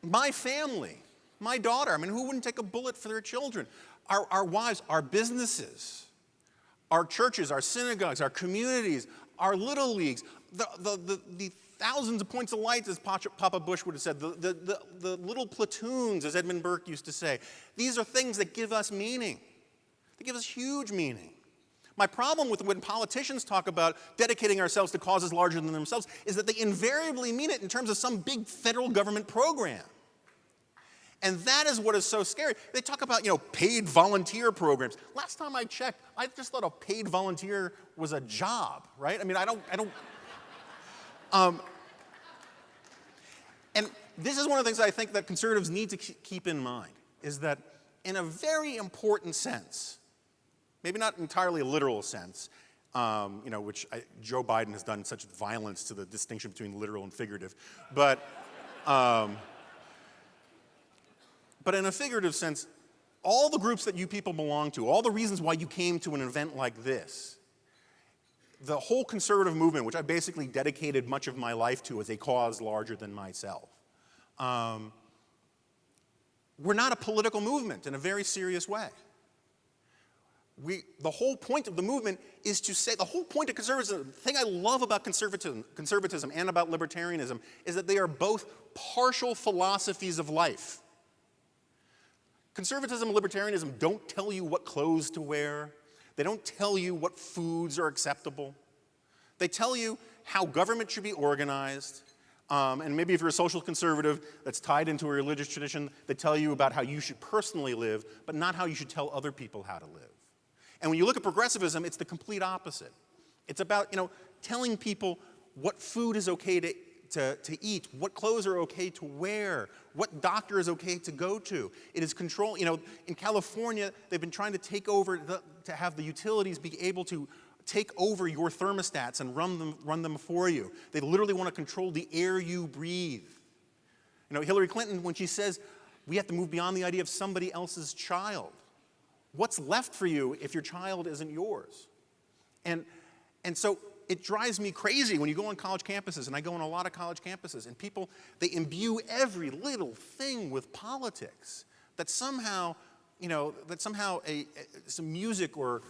My family, my daughter, I mean, who wouldn't take a bullet for their children? Our wives, our businesses, our churches, our synagogues, our communities, our little leagues, the thousands of points of light, as Papa Bush would have said, the little platoons, as Edmund Burke used to say. These are things that give us meaning. They give us huge meaning. My problem with when politicians talk about dedicating ourselves to causes larger than themselves is that they invariably mean it in terms of some big federal government program. And that is what is so scary. They talk about, paid volunteer programs. Last time I checked, I just thought a paid volunteer was a job, right? I mean, I don't. And this is one of the things I think that conservatives need to keep in mind, is that in a very important sense, maybe not entirely a literal sense, which Joe Biden has done such violence to the distinction between literal and figurative, but in a figurative sense, all the groups that you people belong to, all the reasons why you came to an event like this, the whole conservative movement, which I basically dedicated much of my life to as a cause larger than myself, we're not a political movement in a very serious way. The whole point of the movement is to say, the whole point of conservatism, the thing I love about conservatism and about libertarianism is that they are both partial philosophies of life. Conservatism and libertarianism don't tell you what clothes to wear. They don't tell you what foods are acceptable. They tell you how government should be organized. And maybe if you're a social conservative that's tied into a religious tradition, they tell you about how you should personally live, but not how you should tell other people how to live. And when you look at progressivism, it's the complete opposite. It's about, telling people what food is okay to eat, what clothes are okay to wear, what doctor is okay to go to. It is control. In California, they've been trying to take over, to have the utilities be able to take over your thermostats and run them for you. They literally want to control the air you breathe. Hillary Clinton, when she says we have to move beyond the idea of somebody else's child, what's left for you if your child isn't yours? And so it drives me crazy when you go on college campuses, and I go on a lot of college campuses, and people, they imbue every little thing with politics. That somehow, some music or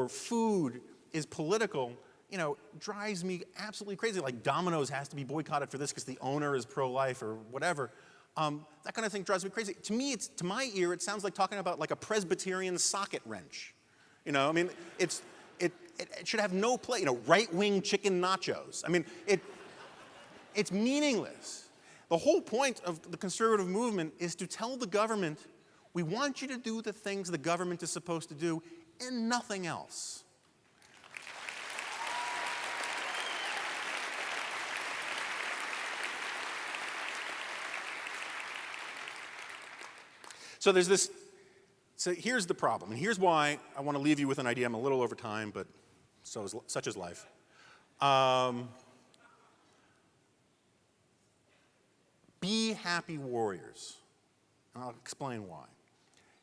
food is political, drives me absolutely crazy. Like Domino's has to be boycotted for this because the owner is pro-life or whatever. That kind of thing drives me crazy. To me, to my ear, it sounds like talking about like a Presbyterian socket wrench. It should have no place. Right-wing chicken nachos. I mean, it's meaningless. The whole point of the conservative movement is to tell the government We want you to do the things the government is supposed to do and nothing else. So there's this, so here's the problem, and here's why I want to leave you with an idea. I'm a little over time, but such is life. Be happy warriors. And I'll explain why.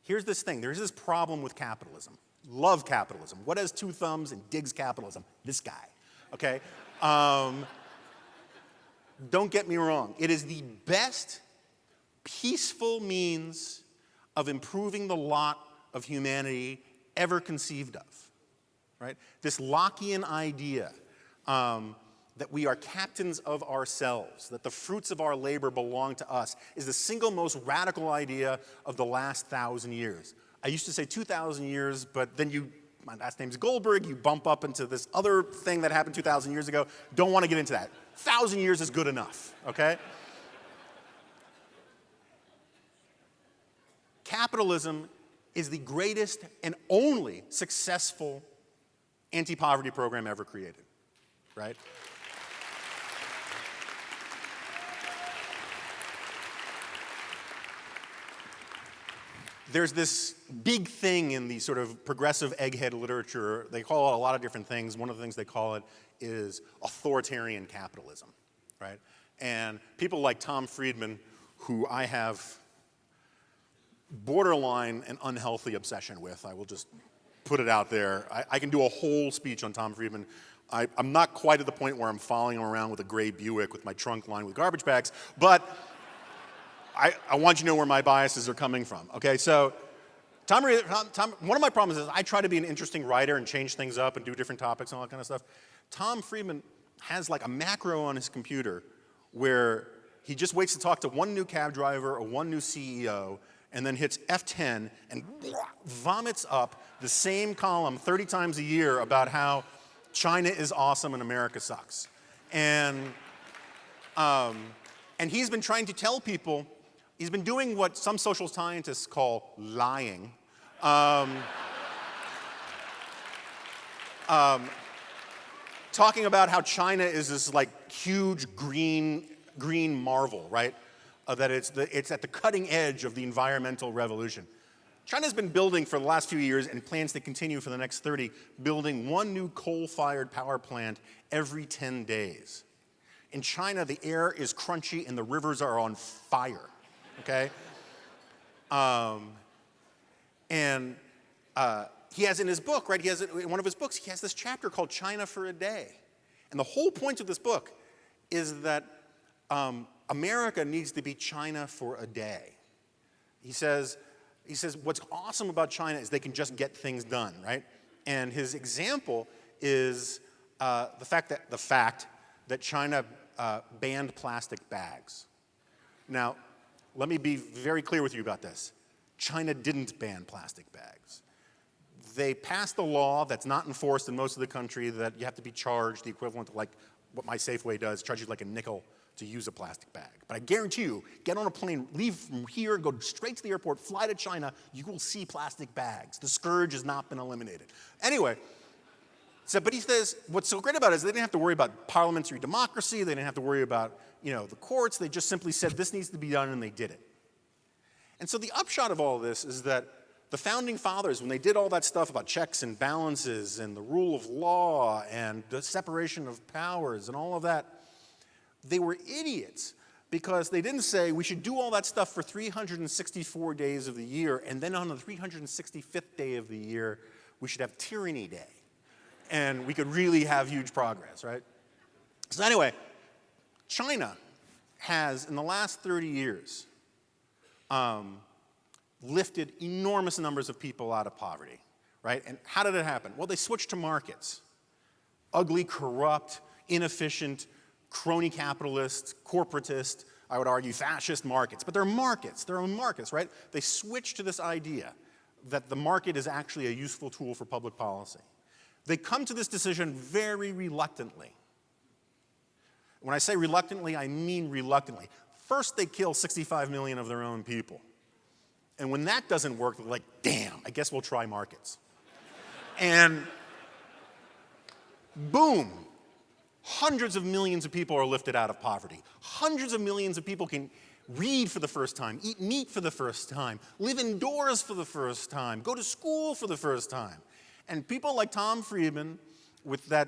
Here's this thing. There's this problem with capitalism. Love capitalism. What has two thumbs and digs capitalism? This guy. Okay? Don't get me wrong. It is the best peaceful means of improving the lot of humanity ever conceived of. Right? This Lockean idea that we are captains of ourselves, that the fruits of our labor belong to us, is the single most radical idea of the last 1,000 years. I used to say 2,000 years, but then my last name's Goldberg, you bump up into this other thing that happened 2,000 years ago. Don't want to get into that. 1,000 years is good enough, okay? Capitalism is the greatest and only successful anti-poverty program ever created, right? There's this big thing in the sort of progressive egghead literature. They call it a lot of different things. One of the things they call it is authoritarian capitalism, right? And people like Tom Friedman, who I have borderline an unhealthy obsession with, I will just put it out there. I can do a whole speech on Tom Friedman. I'm not quite at the point where I'm following him around with a gray Buick with my trunk lined with garbage bags, but I want you to know where my biases are coming from. Okay, so Tom, one of my problems is I try to be an interesting writer and change things up and do different topics and all that kind of stuff. Tom Friedman has like a macro on his computer where he just waits to talk to one new cab driver or one new CEO and then hits F10 and vomits up the same column 30 times a year about how China is awesome and America sucks. And he's been trying to tell people, he's been doing what some social scientists call lying. Talking about how China is this like huge green marvel, right? That it's at the cutting edge of the environmental revolution. China's been building for the last few years and plans to continue for the next 30, building one new coal-fired power plant every 10 days. In China, the air is crunchy and the rivers are on fire, okay? He has in his book, right, in one of his books, he has this chapter called China for a Day. And the whole point of this book is that America needs to be China for a day. He says, what's awesome about China is they can just get things done, right? And his example is the fact that China banned plastic bags. Now, let me be very clear with you about this. China didn't ban plastic bags. They passed a law that's not enforced in most of the country that you have to be charged the equivalent of like what my Safeway does, charge you like a nickel to use a plastic bag. But I guarantee you, get on a plane, leave from here, go straight to the airport, fly to China, you will see plastic bags. The scourge has not been eliminated. Anyway, but he says, what's so great about it is they didn't have to worry about parliamentary democracy, they didn't have to worry about, the courts, they just simply said this needs to be done and they did it. And so the upshot of all of this is that the founding fathers, when they did all that stuff about checks and balances and the rule of law and the separation of powers and all of that, they were idiots because they didn't say we should do all that stuff for 364 days of the year and then on the 365th day of the year, we should have Tyranny Day. And we could really have huge progress, right? So anyway, China has, in the last 30 years, lifted enormous numbers of people out of poverty, right? And how did it happen? Well, they switched to markets. Ugly, corrupt, inefficient, crony capitalist, corporatist, I would argue fascist markets. But they're markets, their own markets, right? They switched to this idea that the market is actually a useful tool for public policy. They come to this decision very reluctantly. When I say reluctantly, I mean reluctantly. First, they kill 65 million of their own people. And when that doesn't work, they're like, damn, I guess we'll try markets. And boom, hundreds of millions of people are lifted out of poverty. Hundreds of millions of people can read for the first time, eat meat for the first time, live indoors for the first time, go to school for the first time. And people like Tom Friedman, with that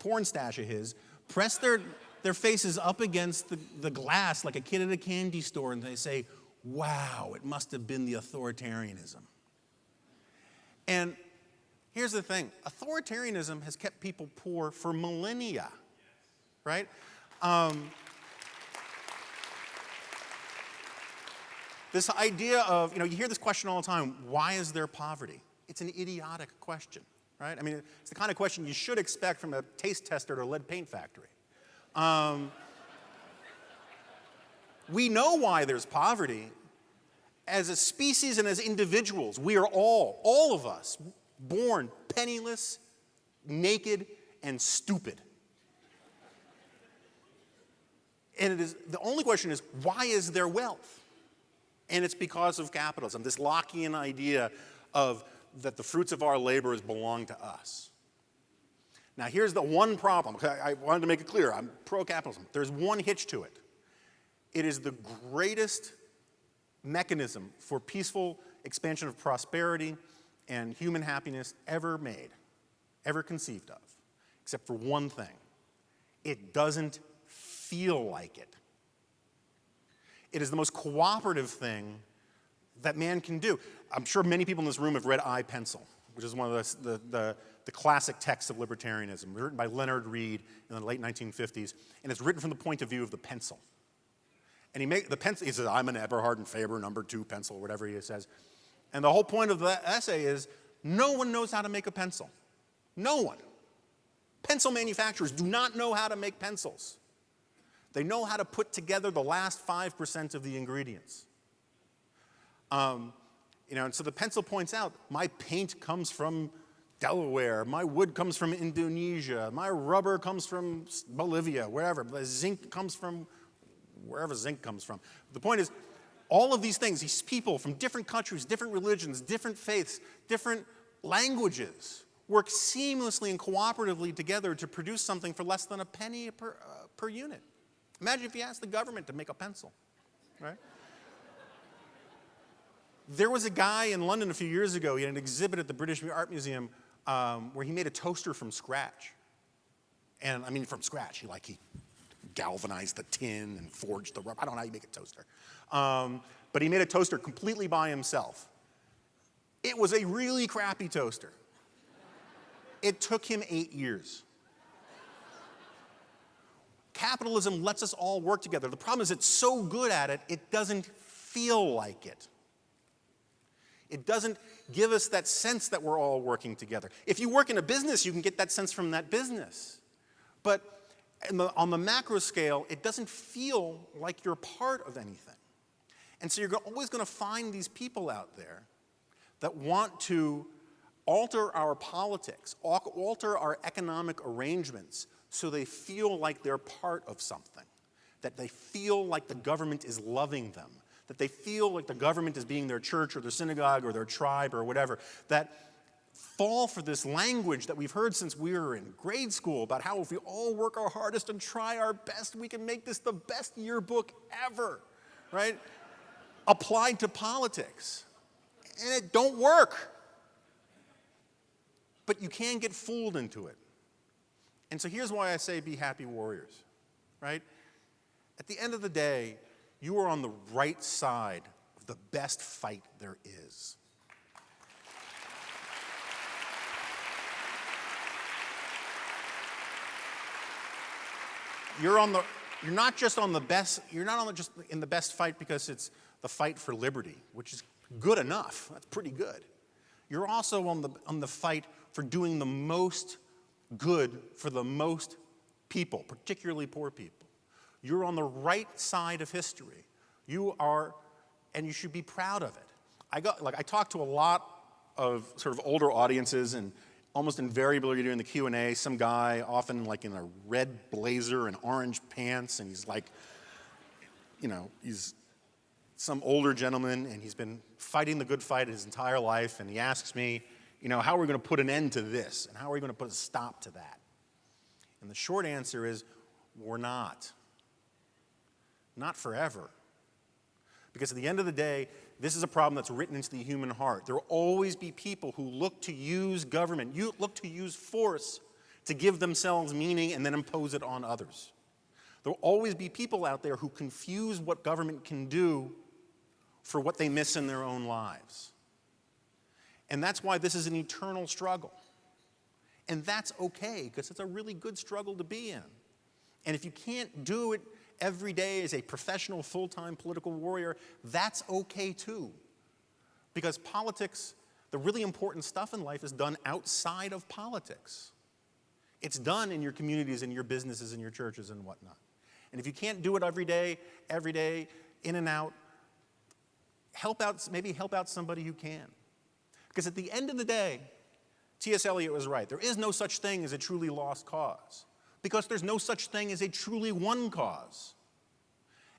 porn stash of his, press their faces up against the glass like a kid at a candy store, and they say, wow, it must have been the authoritarianism. And here's the thing, authoritarianism has kept people poor for millennia, right? This idea of, you hear this question all the time, why is there poverty? It's an idiotic question, right? I mean, it's the kind of question you should expect from a taste tester at a lead paint factory. We know why there's poverty. As a species and as individuals, we are all of us, born penniless, naked, and stupid. And the only question is, why is there wealth? And it's because of capitalism, this Lockean idea of that the fruits of our labors belong to us. Now here's the one problem. I wanted to make it clear, I'm pro-capitalism. There's one hitch to it. It is the greatest mechanism for peaceful expansion of prosperity and human happiness ever made, ever conceived of, except for one thing. It doesn't feel like it. It is the most cooperative thing that man can do. I'm sure many people in this room have read I, Pencil, which is one of the classic texts of libertarianism, written by Leonard Read in the late 1950s, and it's written from the point of view of the pencil. And he says, I'm an Eberhard and Faber #2 pencil, whatever he says. And the whole point of the essay is, no one knows how to make a pencil. No one. Pencil manufacturers do not know how to make pencils. They know how to put together the last 5% of the ingredients. And so the pencil points out, my paint comes from Delaware, my wood comes from Indonesia, my rubber comes from Bolivia, wherever, the zinc comes from wherever zinc comes from. The point is, all of these things, these people from different countries, different religions, different faiths, different languages, work seamlessly and cooperatively together to produce something for less than a penny per unit. Imagine if you asked the government to make a pencil, right? There was a guy in London a few years ago, he had an exhibit at the British Art Museum where he made a toaster from scratch. And I mean from scratch, he galvanized the tin and forged the rubber. I don't know how you make a toaster. But he made a toaster completely by himself. It was a really crappy toaster. It took him 8 years. Capitalism lets us all work together. The problem is it's so good at it, it doesn't feel like it. It doesn't give us that sense that we're all working together. If you work in a business, you can get that sense from that business. But on the macro scale, it doesn't feel like you're part of anything. And so you're always going to find these people out there that want to alter our politics, alter our economic arrangements so they feel like they're part of something, that they feel like the government is loving them, that they feel like the government is being their church or their synagogue or their tribe or whatever, that fall for this language that we've heard since we were in grade school about how if we all work our hardest and try our best, we can make this the best yearbook ever, right? Applied to politics. And it don't work. But you can get fooled into it. And so here's why I say be happy warriors, right? At the end of the day, you are on the right side of the best fight there is. You're not just in the best fight because it's the fight for liberty, which is good enough. That's pretty good. You're also on the fight for doing the most good for the most people, particularly poor people. You're on the right side of history. You are, and you should be proud of it. I talk to a lot of sort of older audiences, and almost invariably during the Q&A, some guy, often like in a red blazer and orange pants, and he's like, he's some older gentleman, and he's been fighting the good fight his entire life, and he asks me, how are we going to put an end to this? And how are we going to put a stop to that? And the short answer is, we're not. Not forever. Because at the end of the day, this is a problem that's written into the human heart. There will always be people who look to use government, look to use force to give themselves meaning and then impose it on others. There will always be people out there who confuse what government can do for what they miss in their own lives. And that's why this is an eternal struggle. And that's okay, because it's a really good struggle to be in. And if you can't do it every day as a professional, full-time political warrior, that's okay too. Because politics, the really important stuff in life is done outside of politics. It's done in your communities, in your businesses, in your churches, and whatnot. And if you can't do it every day, in and out, maybe help out somebody who can. Because at the end of the day, T.S. Eliot was right. There is no such thing as a truly lost cause. Because there's no such thing as a truly won cause.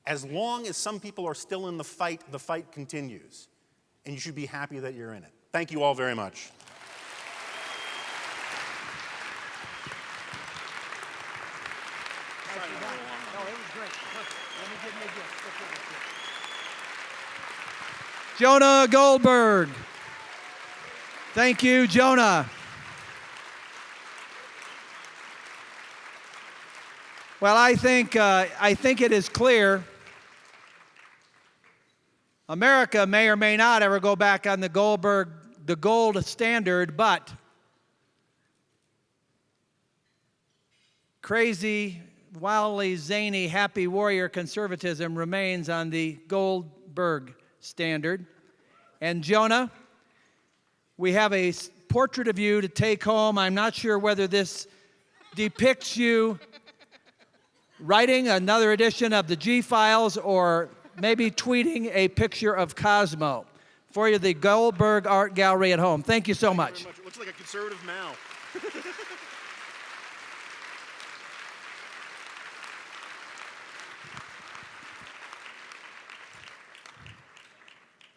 As long as some people are still in the fight continues. And you should be happy that you're in it. Thank you all very much. Jonah Goldberg. Thank you, Jonah. Well, I think it is clear America may or may not ever go back on the gold standard, but crazy, wildly zany, happy warrior conservatism remains on the Goldberg standard. And Jonah, we have a portrait of you to take home. I'm not sure whether this depicts you writing another edition of the G-Files or maybe tweeting a picture of Cosmo for you, the Goldberg Art Gallery at home. Thank you so much. It looks like a conservative Mao.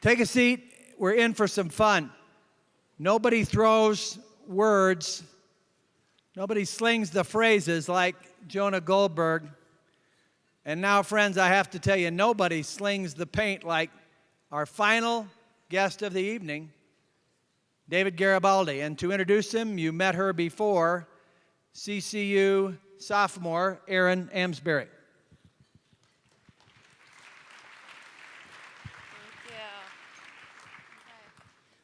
Take a seat. We're in for some fun. Nobody throws words. Nobody slings the phrases like Jonah Goldberg. And now, friends, I have to tell you, nobody slings the paint like our final guest of the evening, David Garibaldi. And to introduce him, you met her before, CCU sophomore Erin Amsbury.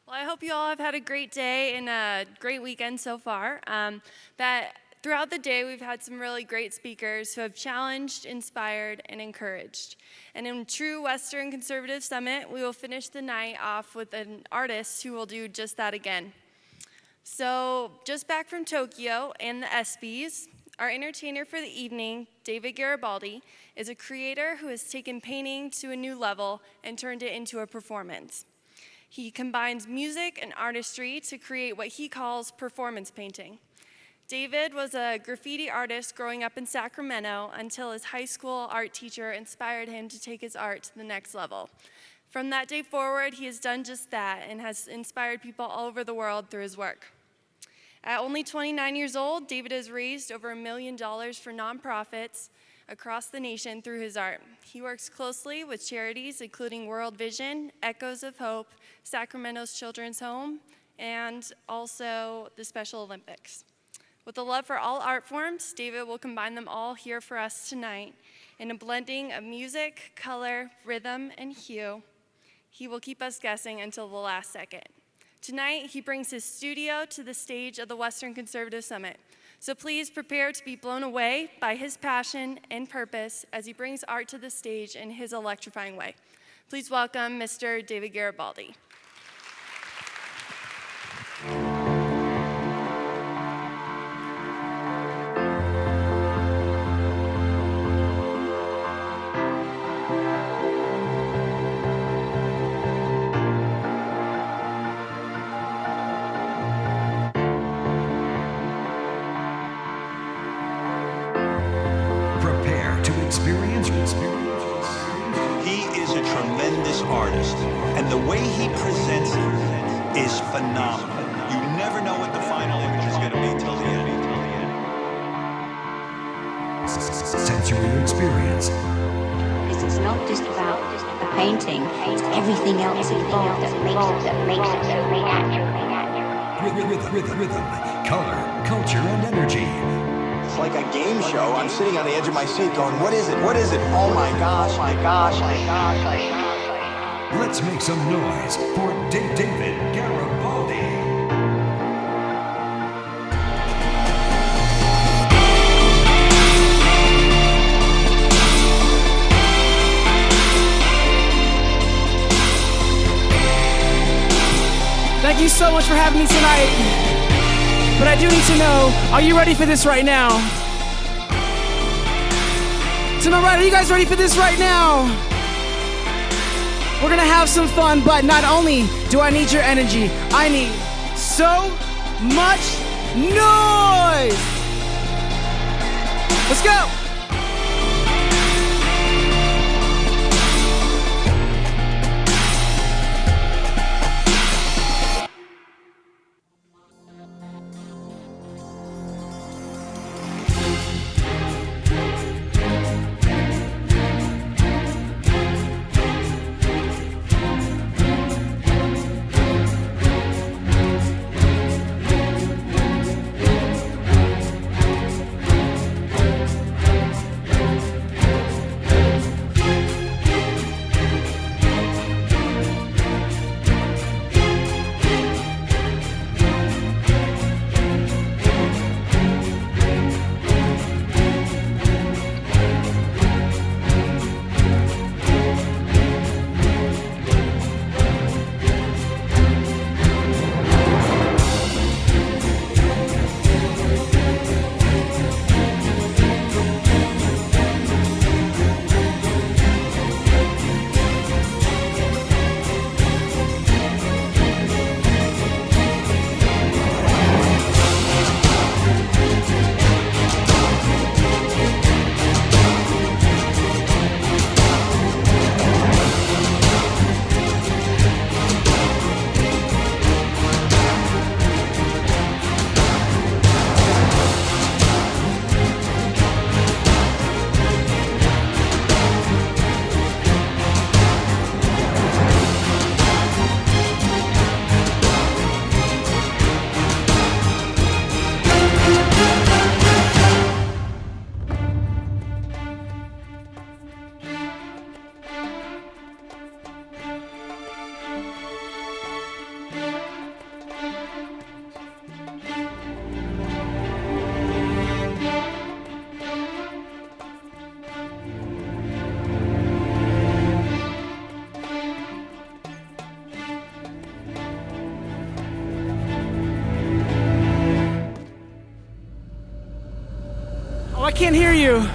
Well, I hope you all have had a great day and a great weekend so far. Throughout the day, we've had some really great speakers who have challenged, inspired, and encouraged. And in true Western Conservative Summit, we will finish the night off with an artist who will do just that again. So, just back from Tokyo and the ESPYs, our entertainer for the evening, David Garibaldi, is a creator who has taken painting to a new level and turned it into a performance. He combines music and artistry to create what he calls performance painting. David was a graffiti artist growing up in Sacramento until his high school art teacher inspired him to take his art to the next level. From that day forward, he has done just that and has inspired people all over the world through his work. At only 29 years old, David has raised over $1 million for nonprofits across the nation through his art. He works closely with charities including World Vision, Echoes of Hope, Sacramento's Children's Home, and also the Special Olympics. With a love for all art forms, David will combine them all here for us tonight in a blending of music, color, rhythm, and hue. He will keep us guessing until the last second. Tonight, he brings his studio to the stage of the Western Conservative Summit. So please prepare to be blown away by his passion and purpose as he brings art to the stage in his electrifying way. Please welcome Mr. David Garibaldi. Prepare to experience. He is a tremendous artist, and the way he presents it is phenomenal. You never know what the final image is going to be till the end. Sensory experience. It's not just about the painting, it's everything else involved that makes it so natural. Rhythm, color, culture, and energy. It's like a game show. I'm sitting on the edge of my seat going, what is it? What is it? Oh my gosh, my gosh, my gosh, my gosh. Let's make some noise for David Garibaldi. Thank you so much for having me tonight. But I do need to know, are you ready for this right now? To my right, are you guys ready for this right now? We're gonna have some fun, but not only do I need your energy, I need so much noise. Let's go. I can't hear you.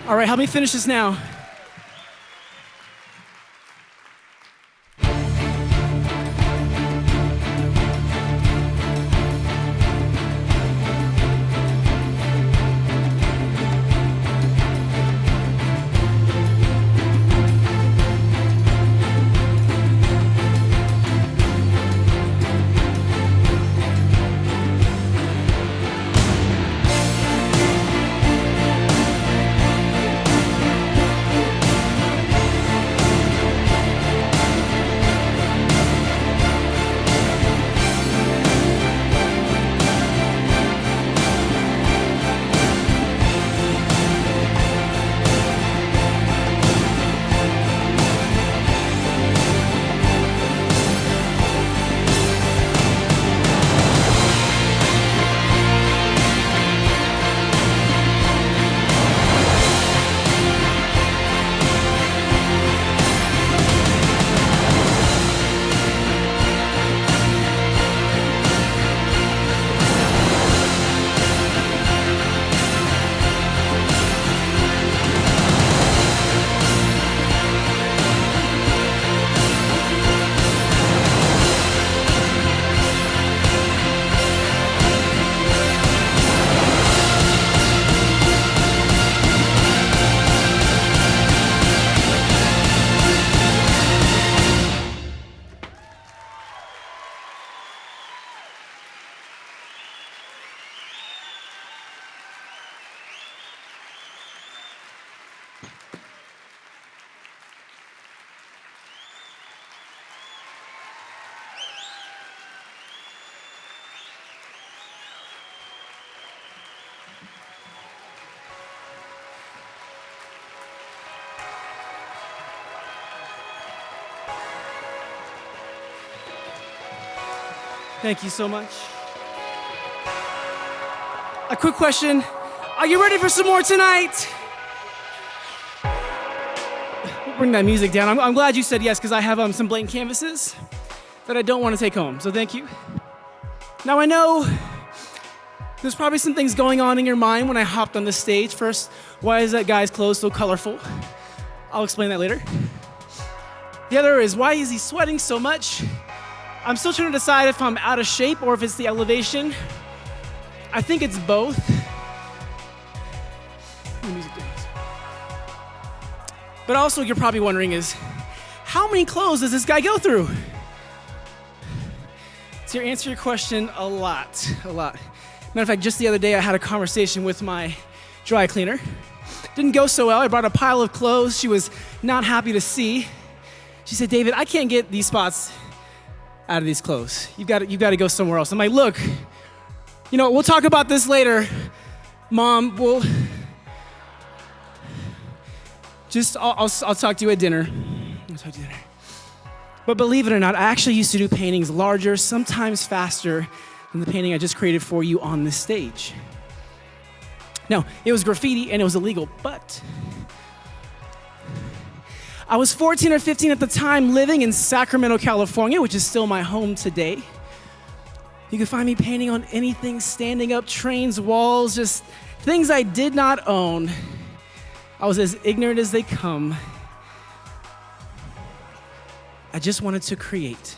All right, help me finish this now. Thank you so much. A quick question. Are you ready for some more tonight? We'll bring that music down. I'm glad you said yes, because I have some blank canvases that I don't want to take home, so thank you. Now I know there's probably some things going on in your mind when I hopped on the stage. First, why is that guy's clothes so colorful? I'll explain that later. The other is, why is he sweating so much? I'm still trying to decide if I'm out of shape or if it's the elevation. I think it's both. But also, you're probably wondering is, how many clothes does this guy go through? To answer your question, a lot. Matter of fact, just the other day, I had a conversation with my dry cleaner. Didn't go so well. I brought a pile of clothes she was not happy to see. She said, David, I can't get these spots out of these clothes. You've got to go somewhere else. I'm like, look, we'll talk about this later, Mom. I'll talk to you at dinner. But believe it or not, I actually used to do paintings larger, sometimes faster than the painting I just created for you on this stage. Now, it was graffiti and it was illegal, but I was 14 or 15 at the time, living in Sacramento, California, which is still my home today. You can find me painting on anything, standing up, trains, walls, just things I did not own. I was as ignorant as they come. I just wanted to create.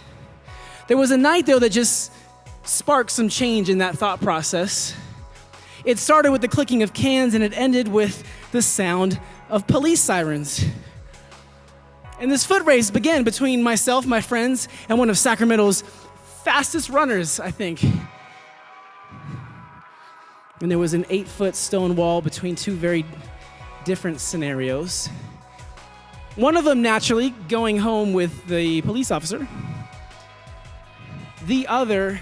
There was a night, though, that just sparked some change in that thought process. It started with the clicking of cans, and it ended with the sound of police sirens. And this foot race began between myself, my friends, and one of Sacramento's fastest runners, I think. And there was an 8-foot stone wall between two very different scenarios. One of them, naturally, going home with the police officer. The other,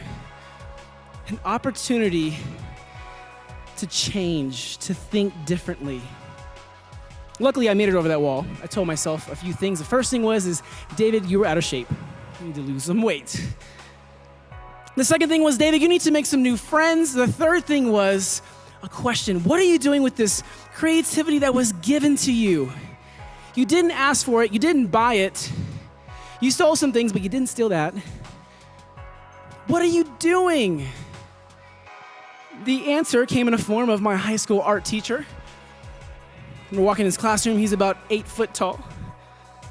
an opportunity to change, to think differently. Luckily, I made it over that wall. I told myself a few things. The first thing was, David, you were out of shape. You need to lose some weight. The second thing was, David, you need to make some new friends. The third thing was a question. What are you doing with this creativity that was given to you? You didn't ask for it. You didn't buy it. You stole some things, but you didn't steal that. What are you doing? The answer came in the form of my high school art teacher. We're walking in his classroom. He's about 8 foot tall,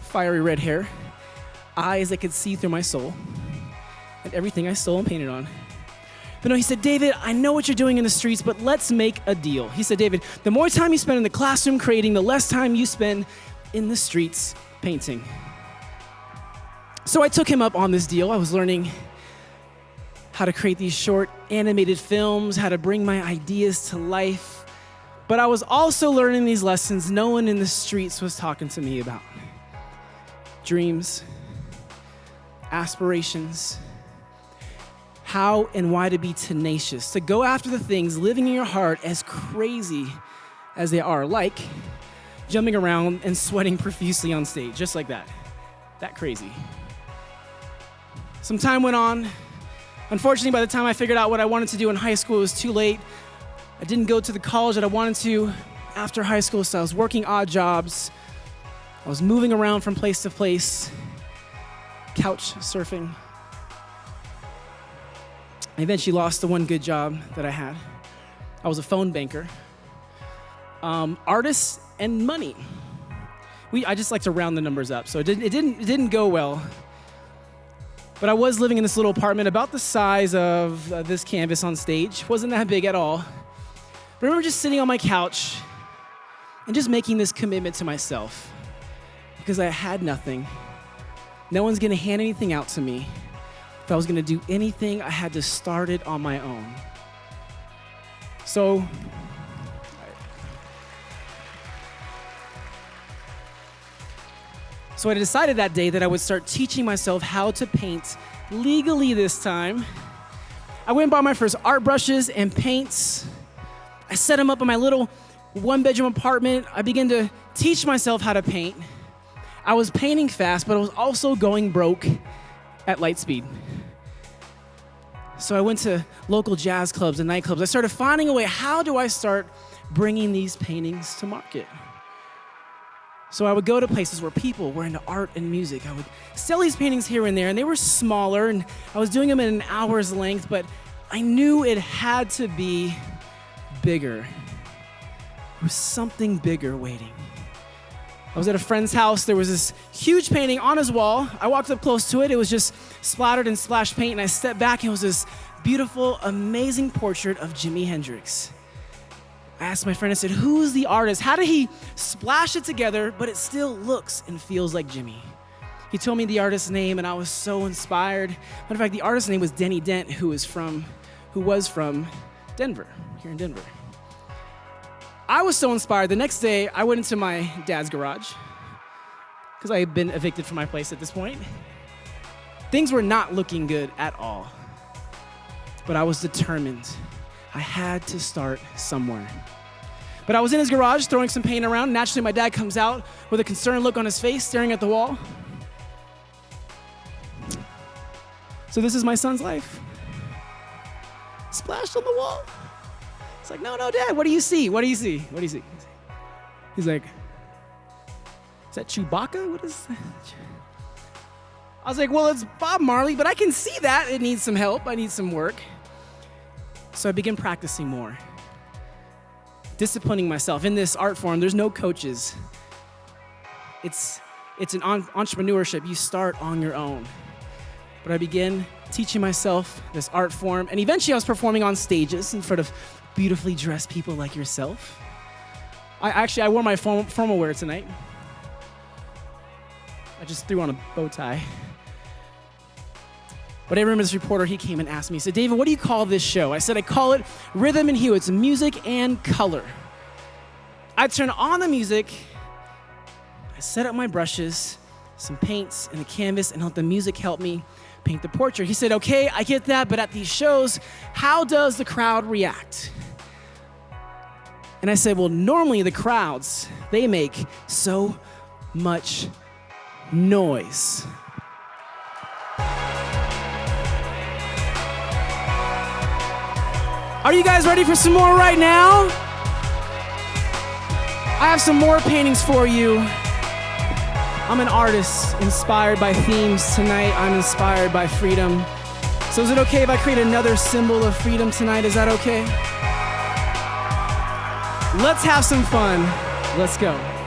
fiery red hair, eyes that could see through my soul, and everything I stole and painted on. But no, he said, David, I know what you're doing in the streets, but let's make a deal. He said, David, the more time you spend in the classroom creating, the less time you spend in the streets painting. So I took him up on this deal. I was learning how to create these short animated films, how to bring my ideas to life. But I was also learning these lessons no one in the streets was talking to me about. Dreams, aspirations, how and why to be tenacious, to go after the things living in your heart as crazy as they are, like jumping around and sweating profusely on stage, just like that. That crazy. Some time went on. Unfortunately, by the time I figured out what I wanted to do in high school, it was too late. I didn't go to the college that I wanted to after high school, so I was working odd jobs. I was moving around from place to place, couch surfing. I eventually lost the one good job that I had. I was a phone banker. Artists and money. I just like to round the numbers up, so it didn't go well. But I was living in this little apartment about the size of this canvas on stage. Wasn't that big at all. But I remember just sitting on my couch and just making this commitment to myself because I had nothing. No one's gonna hand anything out to me. If I was gonna do anything, I had to start it on my own. So I decided that day that I would start teaching myself how to paint legally this time. I went and bought my first art brushes and paints. I set them up in my little one-bedroom apartment. I began to teach myself how to paint. I was painting fast, but I was also going broke at light speed. So I went to local jazz clubs and nightclubs. I started finding a way, how do I start bringing these paintings to market? So I would go to places where people were into art and music. I would sell these paintings here and there, and they were smaller, and I was doing them in an hour's length, but I knew it had to be bigger. There was something bigger waiting. I was at a friend's house. There was this huge painting on his wall. I walked up close to it. It was just splattered in splash paint, and I stepped back, and it was this beautiful, amazing portrait of Jimi Hendrix. I asked my friend, I said, who's the artist? How did he splash it together, but it still looks and feels like Jimi? He told me the artist's name, and I was so inspired. Matter of fact, the artist's name was Denny Dent, who was from Denver, here in Denver. I was so inspired. The next day, I went into my dad's garage, because I had been evicted from my place at this point. Things were not looking good at all, but I was determined. I had to start somewhere. But I was in his garage throwing some paint around. Naturally, my dad comes out with a concerned look on his face, staring at the wall. So this is my son's life. Splashed on the wall. It's like, no, Dad, what do you see? What do you see? What do you see? He's like, is that Chewbacca? What is that? I was like, well, it's Bob Marley, but I can see that. It needs some help. I need some work. So I began practicing more, disciplining myself. In this art form, there's no coaches. It's an entrepreneurship. You start on your own. But I began teaching myself this art form, and eventually I was performing on stages in front of beautifully dressed people like yourself. I wore my formal wear tonight. I just threw on a bow tie. But I remember this reporter, he came and asked me, he said, David, what do you call this show? I said, I call it Rhythm and Hue. It's music and color. I turn on the music, I set up my brushes, some paints and a canvas, and let the music help me paint the portrait. He said, okay, I get that, but at these shows, how does the crowd react? And I said, well, normally the crowds, they make so much noise. Are you guys ready for some more right now? I have some more paintings for you. I'm an artist inspired by themes tonight. I'm inspired by freedom. So is it okay if I create another symbol of freedom tonight? Is that okay? Let's have some fun. Let's go.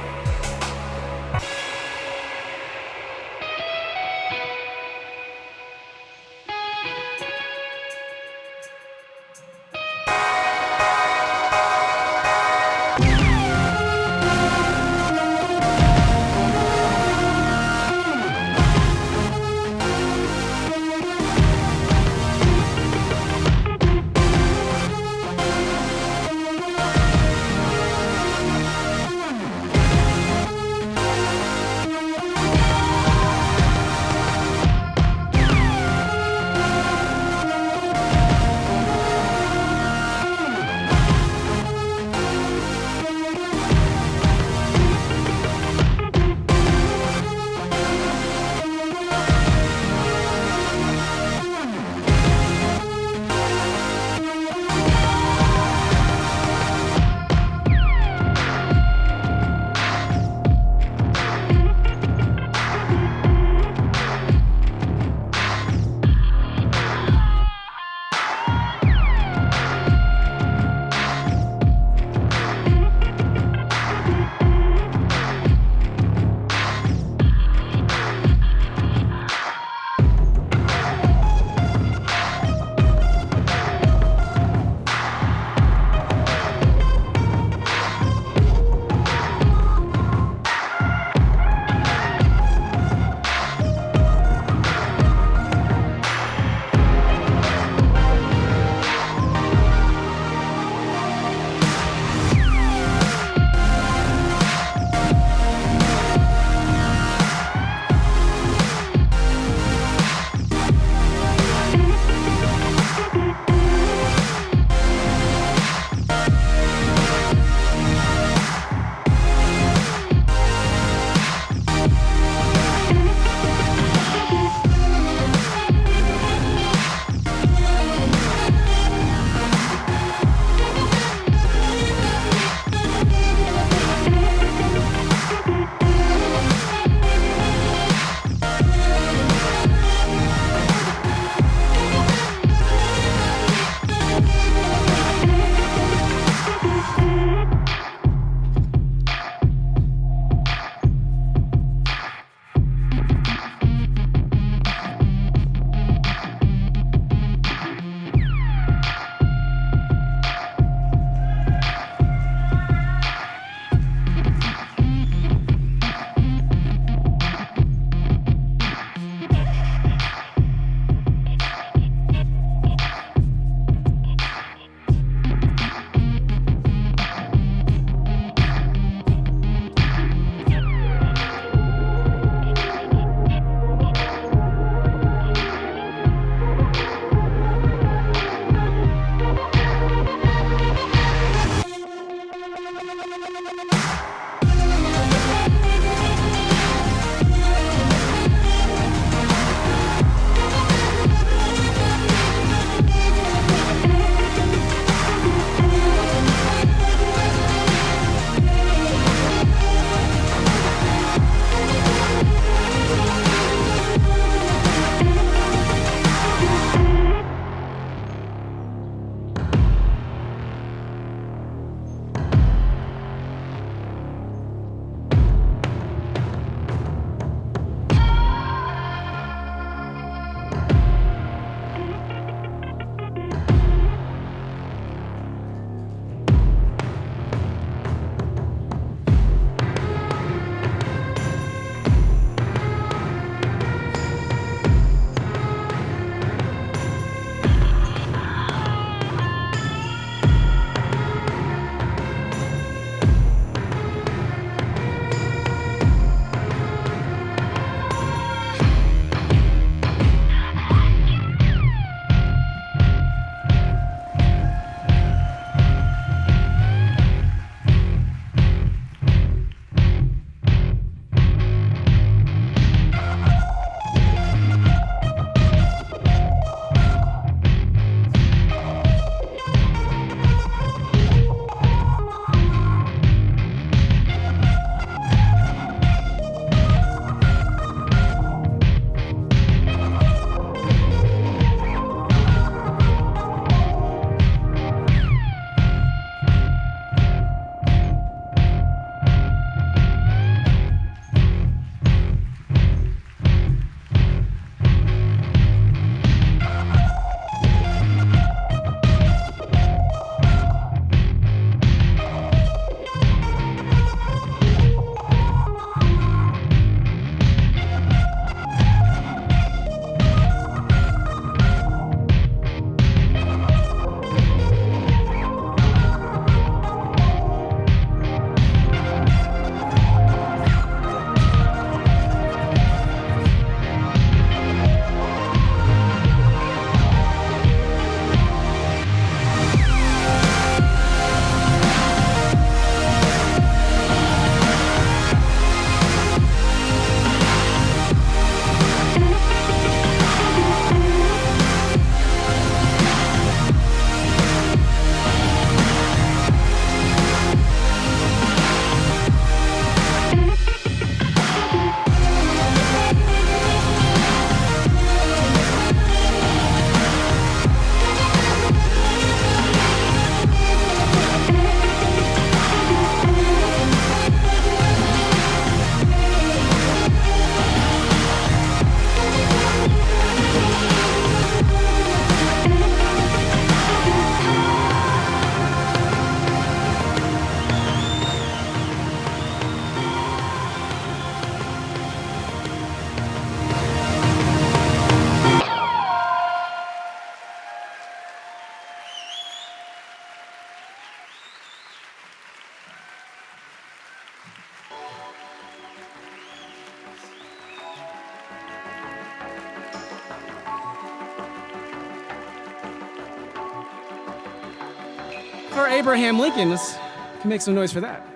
for Abraham Lincoln. Let's make some noise for that.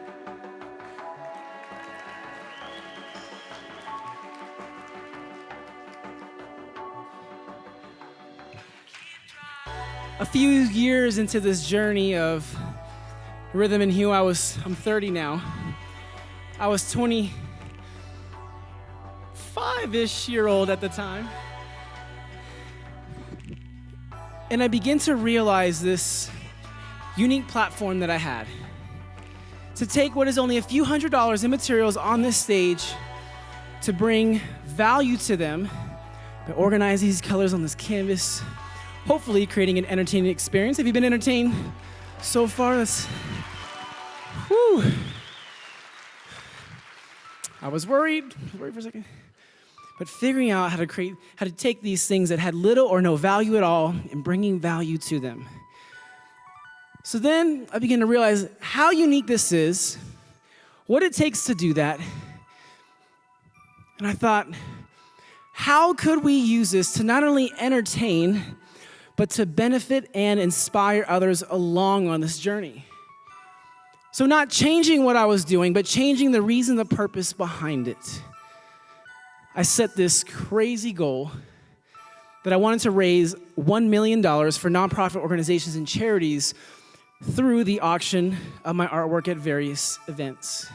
A few years into this journey of rhythm and hue, I'm 30 now. I was 25-ish year old at the time. And I began to realize this unique platform that I had. To take what is only a few $100s in materials on this stage to bring value to them by organizing these colors on this canvas, hopefully creating an entertaining experience. Have you been entertained so far? Whew. I was worried for a second. But figuring out how to take these things that had little or no value at all and bringing value to them. So then I began to realize how unique this is, what it takes to do that. And I thought, how could we use this to not only entertain, but to benefit and inspire others along on this journey? So not changing what I was doing, but changing the reason, the purpose behind it. I set this crazy goal that I wanted to raise $1 million for nonprofit organizations and charities through the auction of my artwork at various events.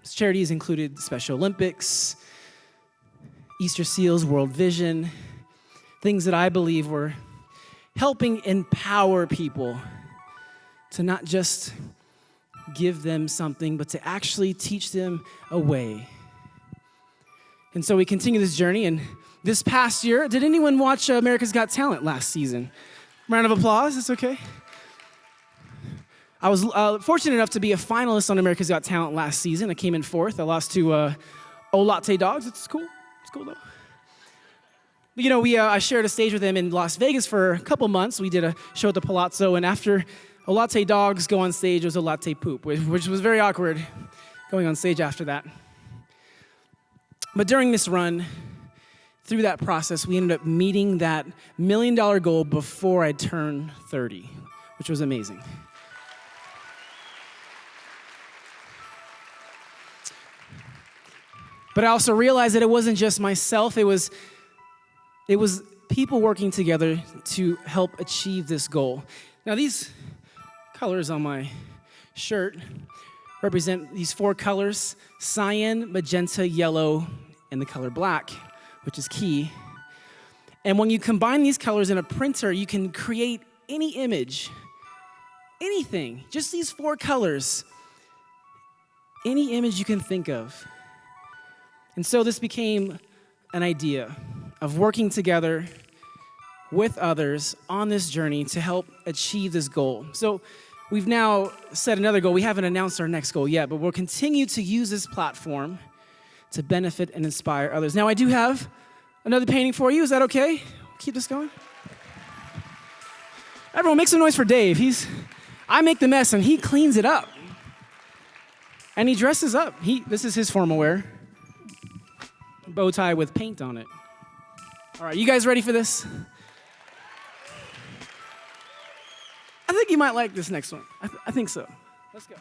These charities included Special Olympics, Easter Seals, World Vision, things that I believe were helping empower people to not just give them something, but to actually teach them a way. And so we continue this journey, and this past year, did anyone watch America's Got Talent last season? Round of applause, it's okay. I was fortunate enough to be a finalist on America's Got Talent last season. I came in fourth. I lost to Latte Dogs. It's cool though. But, I shared a stage with them in Las Vegas for a couple months. We did a show at the Palazzo, and after Latte Dogs go on stage, it was a latte poop, which was very awkward going on stage after that. But during this run, through that process, we ended up meeting that $1 million goal before I turned 30, which was amazing. But I also realized that it wasn't just myself, it was people working together to help achieve this goal. Now these colors on my shirt represent these 4 colors: cyan, magenta, yellow, and the color black, which is key. And when you combine these colors in a printer, you can create any image, anything, just these 4 colors, any image you can think of. And so this became an idea of working together with others on this journey to help achieve this goal. So we've now set another goal. We haven't announced our next goal yet, but we'll continue to use this platform to benefit and inspire others. Now, I do have another painting for you. Is that okay? Keep this going. Everyone, make some noise for Dave. I make the mess, and he cleans it up. And he dresses up. This is his formal wear. Bow tie with paint on it. All right, you guys ready for this? I think you might like this next one. I think so. Let's go.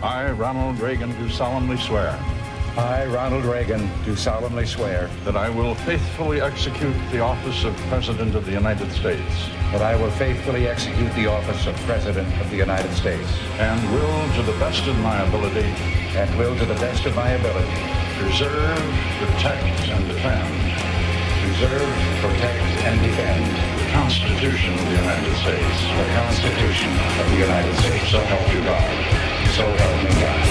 I, Ronald Reagan, do solemnly swear. I, Ronald Reagan, do solemnly swear that I will faithfully execute the office of President of the United States. that I will faithfully execute the office of President of the United States. And will, to the best of my ability, preserve, protect, and defend. Preserve, protect, and defend. The Constitution of the United States. The Constitution of the United States. So help you God. So help me God.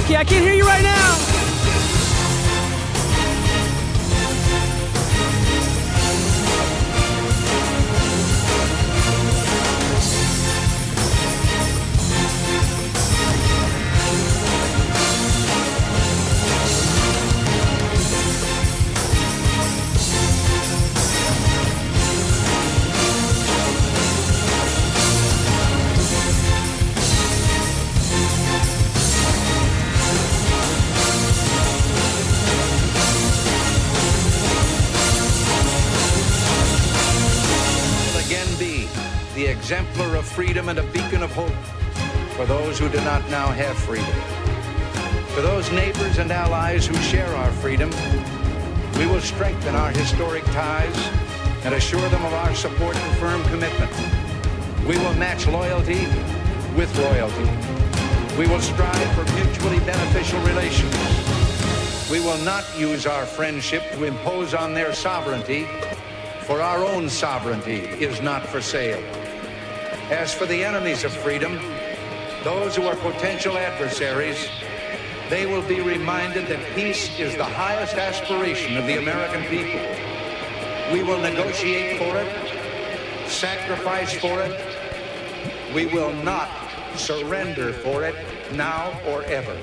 Okay, I can't hear you right now. The exemplar of freedom and a beacon of hope for those who do not now have freedom. For those neighbors and allies who share our freedom, we will strengthen our historic ties and assure them of our support and firm commitment. We will match loyalty with loyalty. We will strive for mutually beneficial relations. We will not use our friendship to impose on their sovereignty, for our own sovereignty is not for sale. As for the enemies of freedom, those who are potential adversaries, they will be reminded that peace is the highest aspiration of the American people. We will negotiate for it, sacrifice for it. We will not surrender for it now or ever.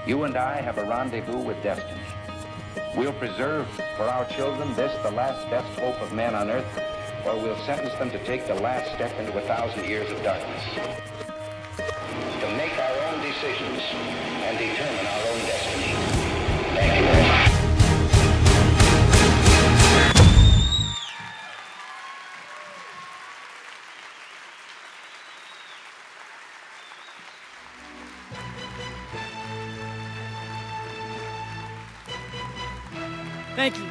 You and I have a rendezvous with destiny. We'll preserve for our children this, the last best hope of man on earth, or we'll sentence them to take the last step into 1,000 years of darkness. To make our own decisions and determine our own destiny. Thank you very much. Thank you.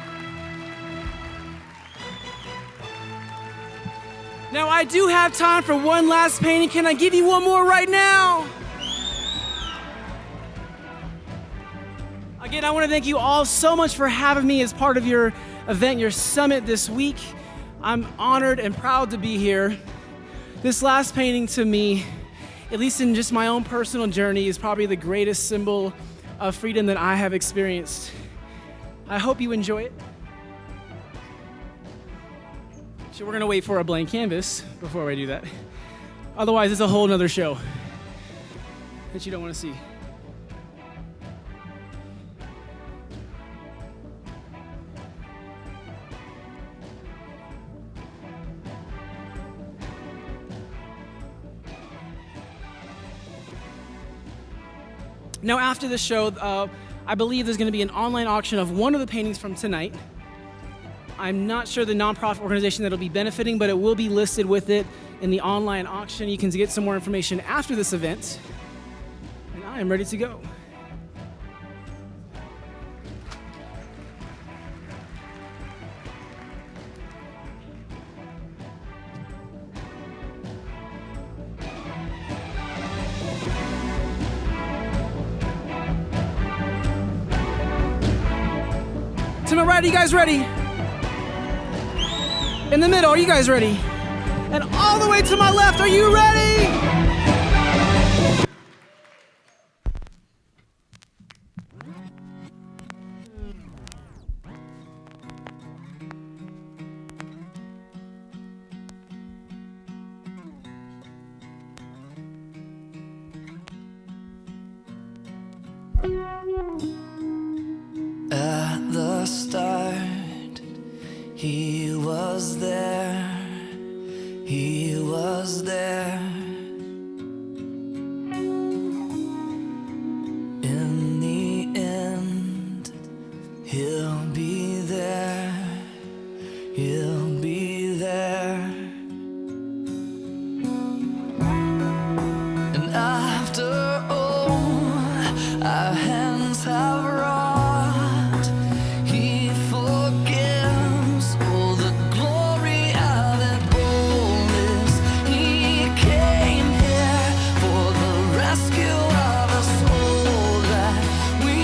Now, I do have time for one last painting. Can I give you one more right now? Again, I want to thank you all so much for having me as part of your event, your summit this week. I'm honored and proud to be here. This last painting to me, at least in just my own personal journey, is probably the greatest symbol of freedom that I have experienced. I hope you enjoy it. So we're gonna wait for a blank canvas before I do that. Otherwise, it's a whole nother show that you don't wanna see. Now, after the show, I believe there's going to be an online auction of one of the paintings from tonight. I'm not sure the nonprofit organization that'll be benefiting, but it will be listed with it in the online auction. You can get some more information after this event. And I am ready to go. To my right, are you guys ready? In the middle, are you guys ready? And all the way to my left, are you ready? At the start, he was there, he was there. In the end, he'll be there, he'll be there. And after all our hands have wrought, he forgives all the glory of it all is. He came here for the rescue of us all, that we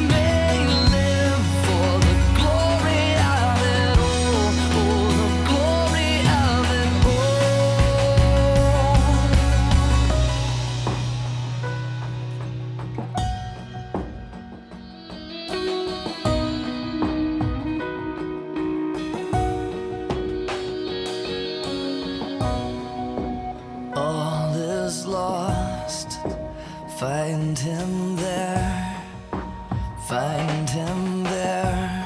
may live for the glory of it all the glory of it all is lost. Find him there, find him there.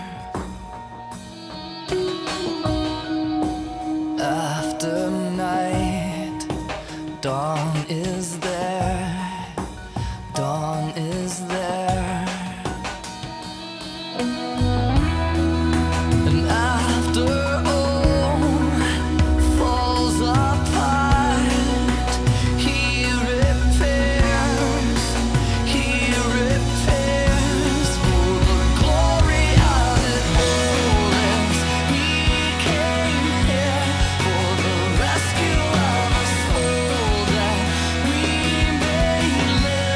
After night, dawn is there, dawn is there. And after all falls apart, he repairs for the glory of it all. He came here for the rescue of us all, that we may live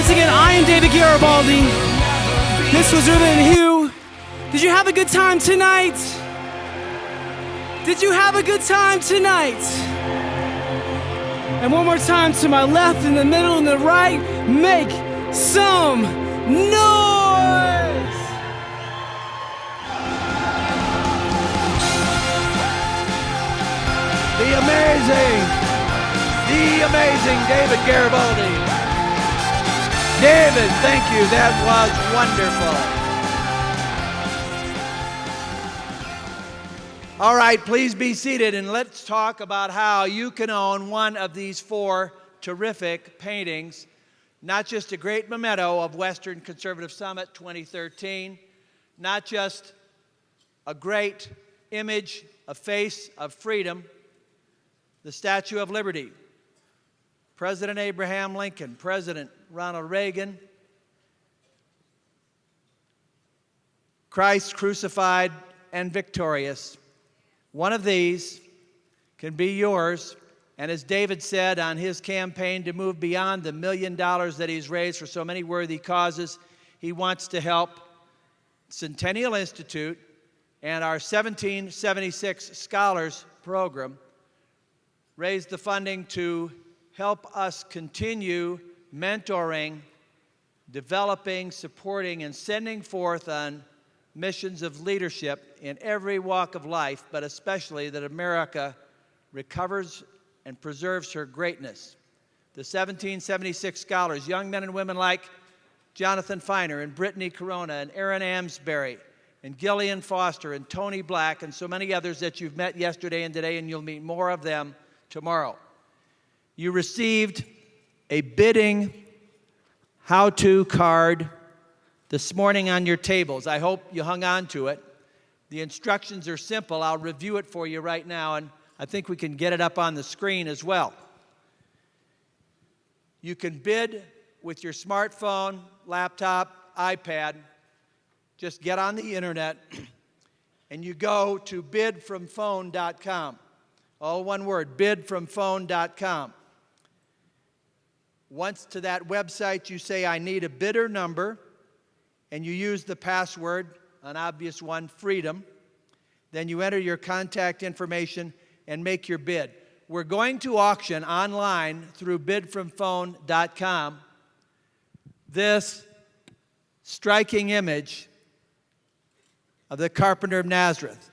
Once again, I am David Garibaldi. This was Ribbon and Hugh. Did you have a good time tonight? Did you have a good time tonight? And one more time to my left, in the middle, and the right, make some noise! The amazing David Garibaldi. David, thank you. That was wonderful. All right, please be seated and let's talk about how you can own one of these 4 terrific paintings. Not just a great memento of Western Conservative Summit 2013, not just a great image, a face of freedom, the Statue of Liberty, President Abraham Lincoln, President Ronald Reagan, Christ crucified and victorious. One of these can be yours, and as David said on his campaign to move beyond the $1 million that he's raised for so many worthy causes, he wants to help Centennial Institute and our 1776 Scholars Program raise the funding to help us continue mentoring, developing, supporting, and sending forth on missions of leadership in every walk of life, but especially that America recovers and preserves her greatness. The 1776 scholars, young men and women like Jonathan Feiner and Brittany Corona and Aaron Amsbury and Gillian Foster and Tony Black and so many others that you've met yesterday and today, and you'll meet more of them tomorrow. You received a bidding how-to card this morning on your tables. I hope you hung on to it. The instructions are simple. I'll review it for you right now, and I think we can get it up on the screen as well. You can bid with your smartphone, laptop, iPad. Just get on the internet and you go to bidfromphone.com. All one word, bidfromphone.com. Once to that website, you say, I need a bidder number, and you use the password, an obvious one, freedom. Then you enter your contact information and make your bid. We're going to auction online through bidfromphone.com this striking image of the Carpenter of Nazareth.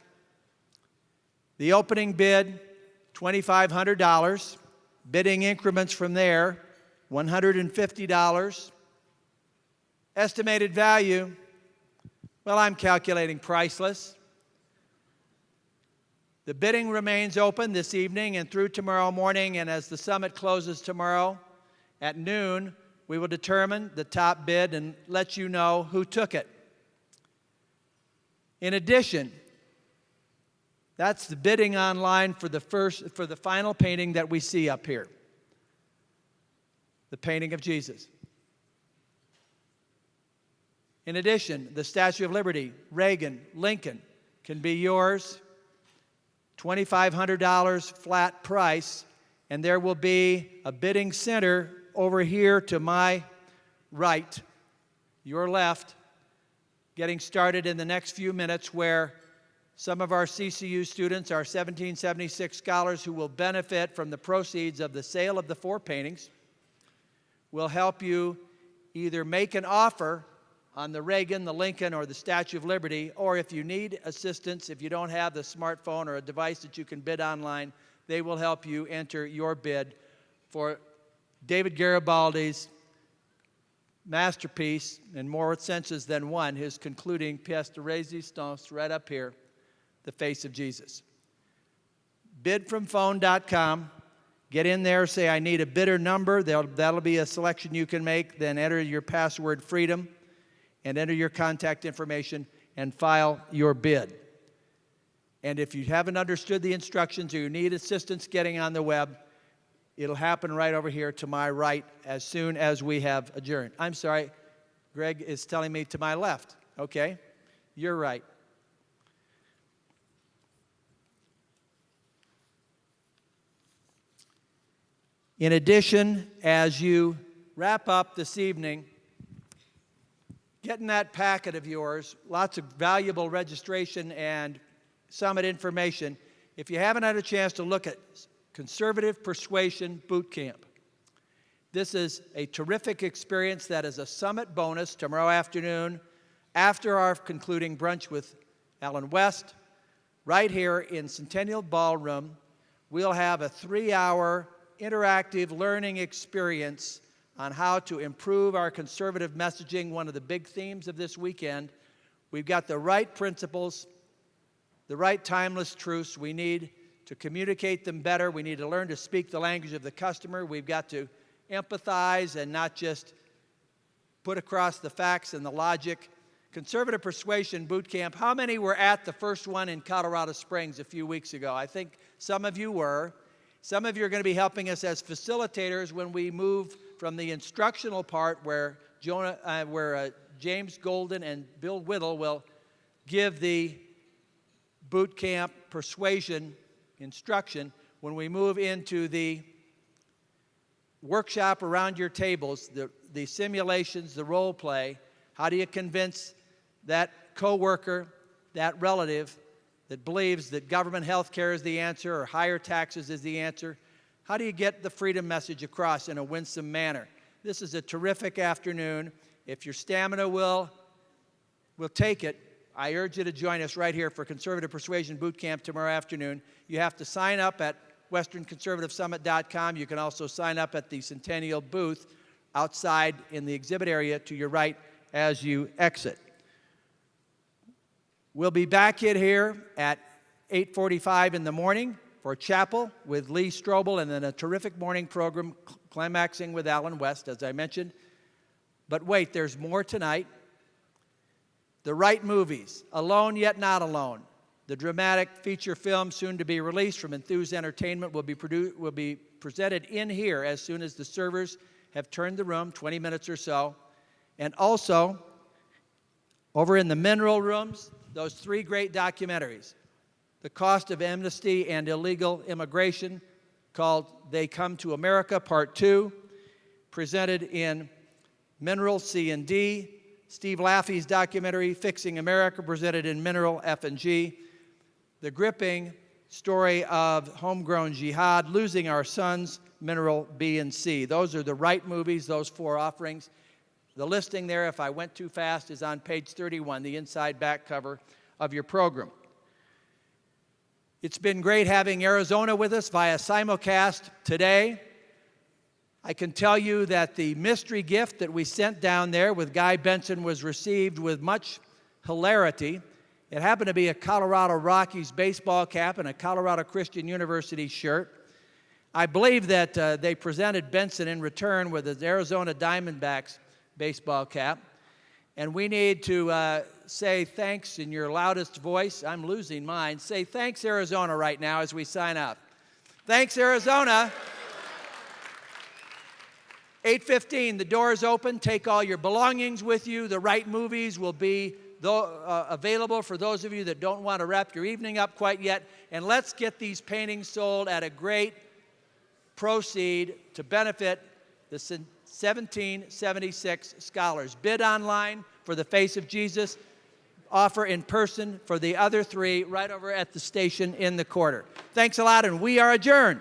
The opening bid, $2,500. Bidding increments from there, $150. Estimated value, well, I'm calculating priceless. The bidding remains open this evening and through tomorrow morning, and as the summit closes tomorrow at noon, we will determine the top bid and let you know who took it. In addition, that's the bidding online for the final painting that we see up here. The painting of Jesus. In addition, the Statue of Liberty, Reagan, Lincoln, can be yours. $2,500 flat price, and there will be a bidding center over here to my right, your left, getting started in the next few minutes, where some of our CCU students, our 1776 scholars who will benefit from the proceeds of the sale of the 4 paintings, will help you either make an offer on the Reagan, the Lincoln, or the Statue of Liberty, or if you need assistance, if you don't have the smartphone or a device that you can bid online, they will help you enter your bid for David Garibaldi's masterpiece, in more senses than one, his concluding pièce de résistance right up here, the face of Jesus. Bidfromphone.com. Get in there, say, I need a bidder number. That'll be a selection you can make. Then enter your password, freedom, and enter your contact information and file your bid. And if you haven't understood the instructions or you need assistance getting on the web, it'll happen right over here to my right as soon as we have adjourned. I'm sorry, Greg is telling me to my left. Okay, you're right. In addition, as you wrap up this evening, get in that packet of yours, lots of valuable registration and summit information. If you haven't had a chance to look at Conservative Persuasion Boot Camp, this is a terrific experience that is a summit bonus tomorrow afternoon after our concluding brunch with Alan West. Right here in Centennial Ballroom, we'll have a 3-hour interactive learning experience on how to improve our conservative messaging, one of the big themes of this weekend. We've got the right principles, the right timeless truths. We need to communicate them better. We need to learn to speak the language of the customer. We've got to empathize and not just put across the facts and the logic. Conservative Persuasion Boot Camp, how many were at the first one in Colorado Springs a few weeks ago? I think some of you were. Some of you are going to be helping us as facilitators when we move from the instructional part where James Golden and Bill Whittle will give the boot camp persuasion instruction. When we move into the workshop around your tables, the simulations, the role play, how do you convince that coworker, that relative that believes that government health care is the answer or higher taxes is the answer? How do you get the freedom message across in a winsome manner? This is a terrific afternoon. If your stamina will take it, I urge you to join us right here for Conservative Persuasion Boot Camp tomorrow afternoon. You have to sign up at westernconservativesummit.com. You can also sign up at the Centennial booth outside in the exhibit area to your right as you exit. We'll be back in here at 8:45 in the morning for chapel with Lee Strobel, and then a terrific morning program climaxing with Alan West, as I mentioned. But wait, there's more tonight. The Right Movies, Alone Yet Not Alone, the dramatic feature film soon to be released from Enthuse Entertainment will be presented in here as soon as the servers have turned the room, 20 minutes or so. And also, over in the mineral rooms, those 3 great documentaries. The Cost of Amnesty and Illegal Immigration, called They Come to America, Part 2, presented in Mineral C and D. Steve Laffey's documentary, Fixing America, presented in Mineral F and G. The gripping story of homegrown jihad, Losing Our Sons, Mineral B and C. Those are the Right Movies, those 4 offerings. The listing there, if I went too fast, is on page 31, the inside back cover of your program. It's been great having Arizona with us via simulcast today. I can tell you that the mystery gift that we sent down there with Guy Benson was received with much hilarity. It happened to be a Colorado Rockies baseball cap and a Colorado Christian University shirt. I believe that they presented Benson in return with his Arizona Diamondbacks baseball cap. And we need to say thanks in your loudest voice. I'm losing mine. Say thanks, Arizona, right now as we sign up. Thanks, Arizona. 8:15, the doors open. Take all your belongings with you. The Right Movies will be available for those of you that don't want to wrap your evening up quite yet. And let's get these paintings sold at a great proceed to benefit the 1776 scholars. Bid online for The Face of Jesus. Offer in person for the other 3 right over at the station in the quarter. Thanks a lot, and we are adjourned.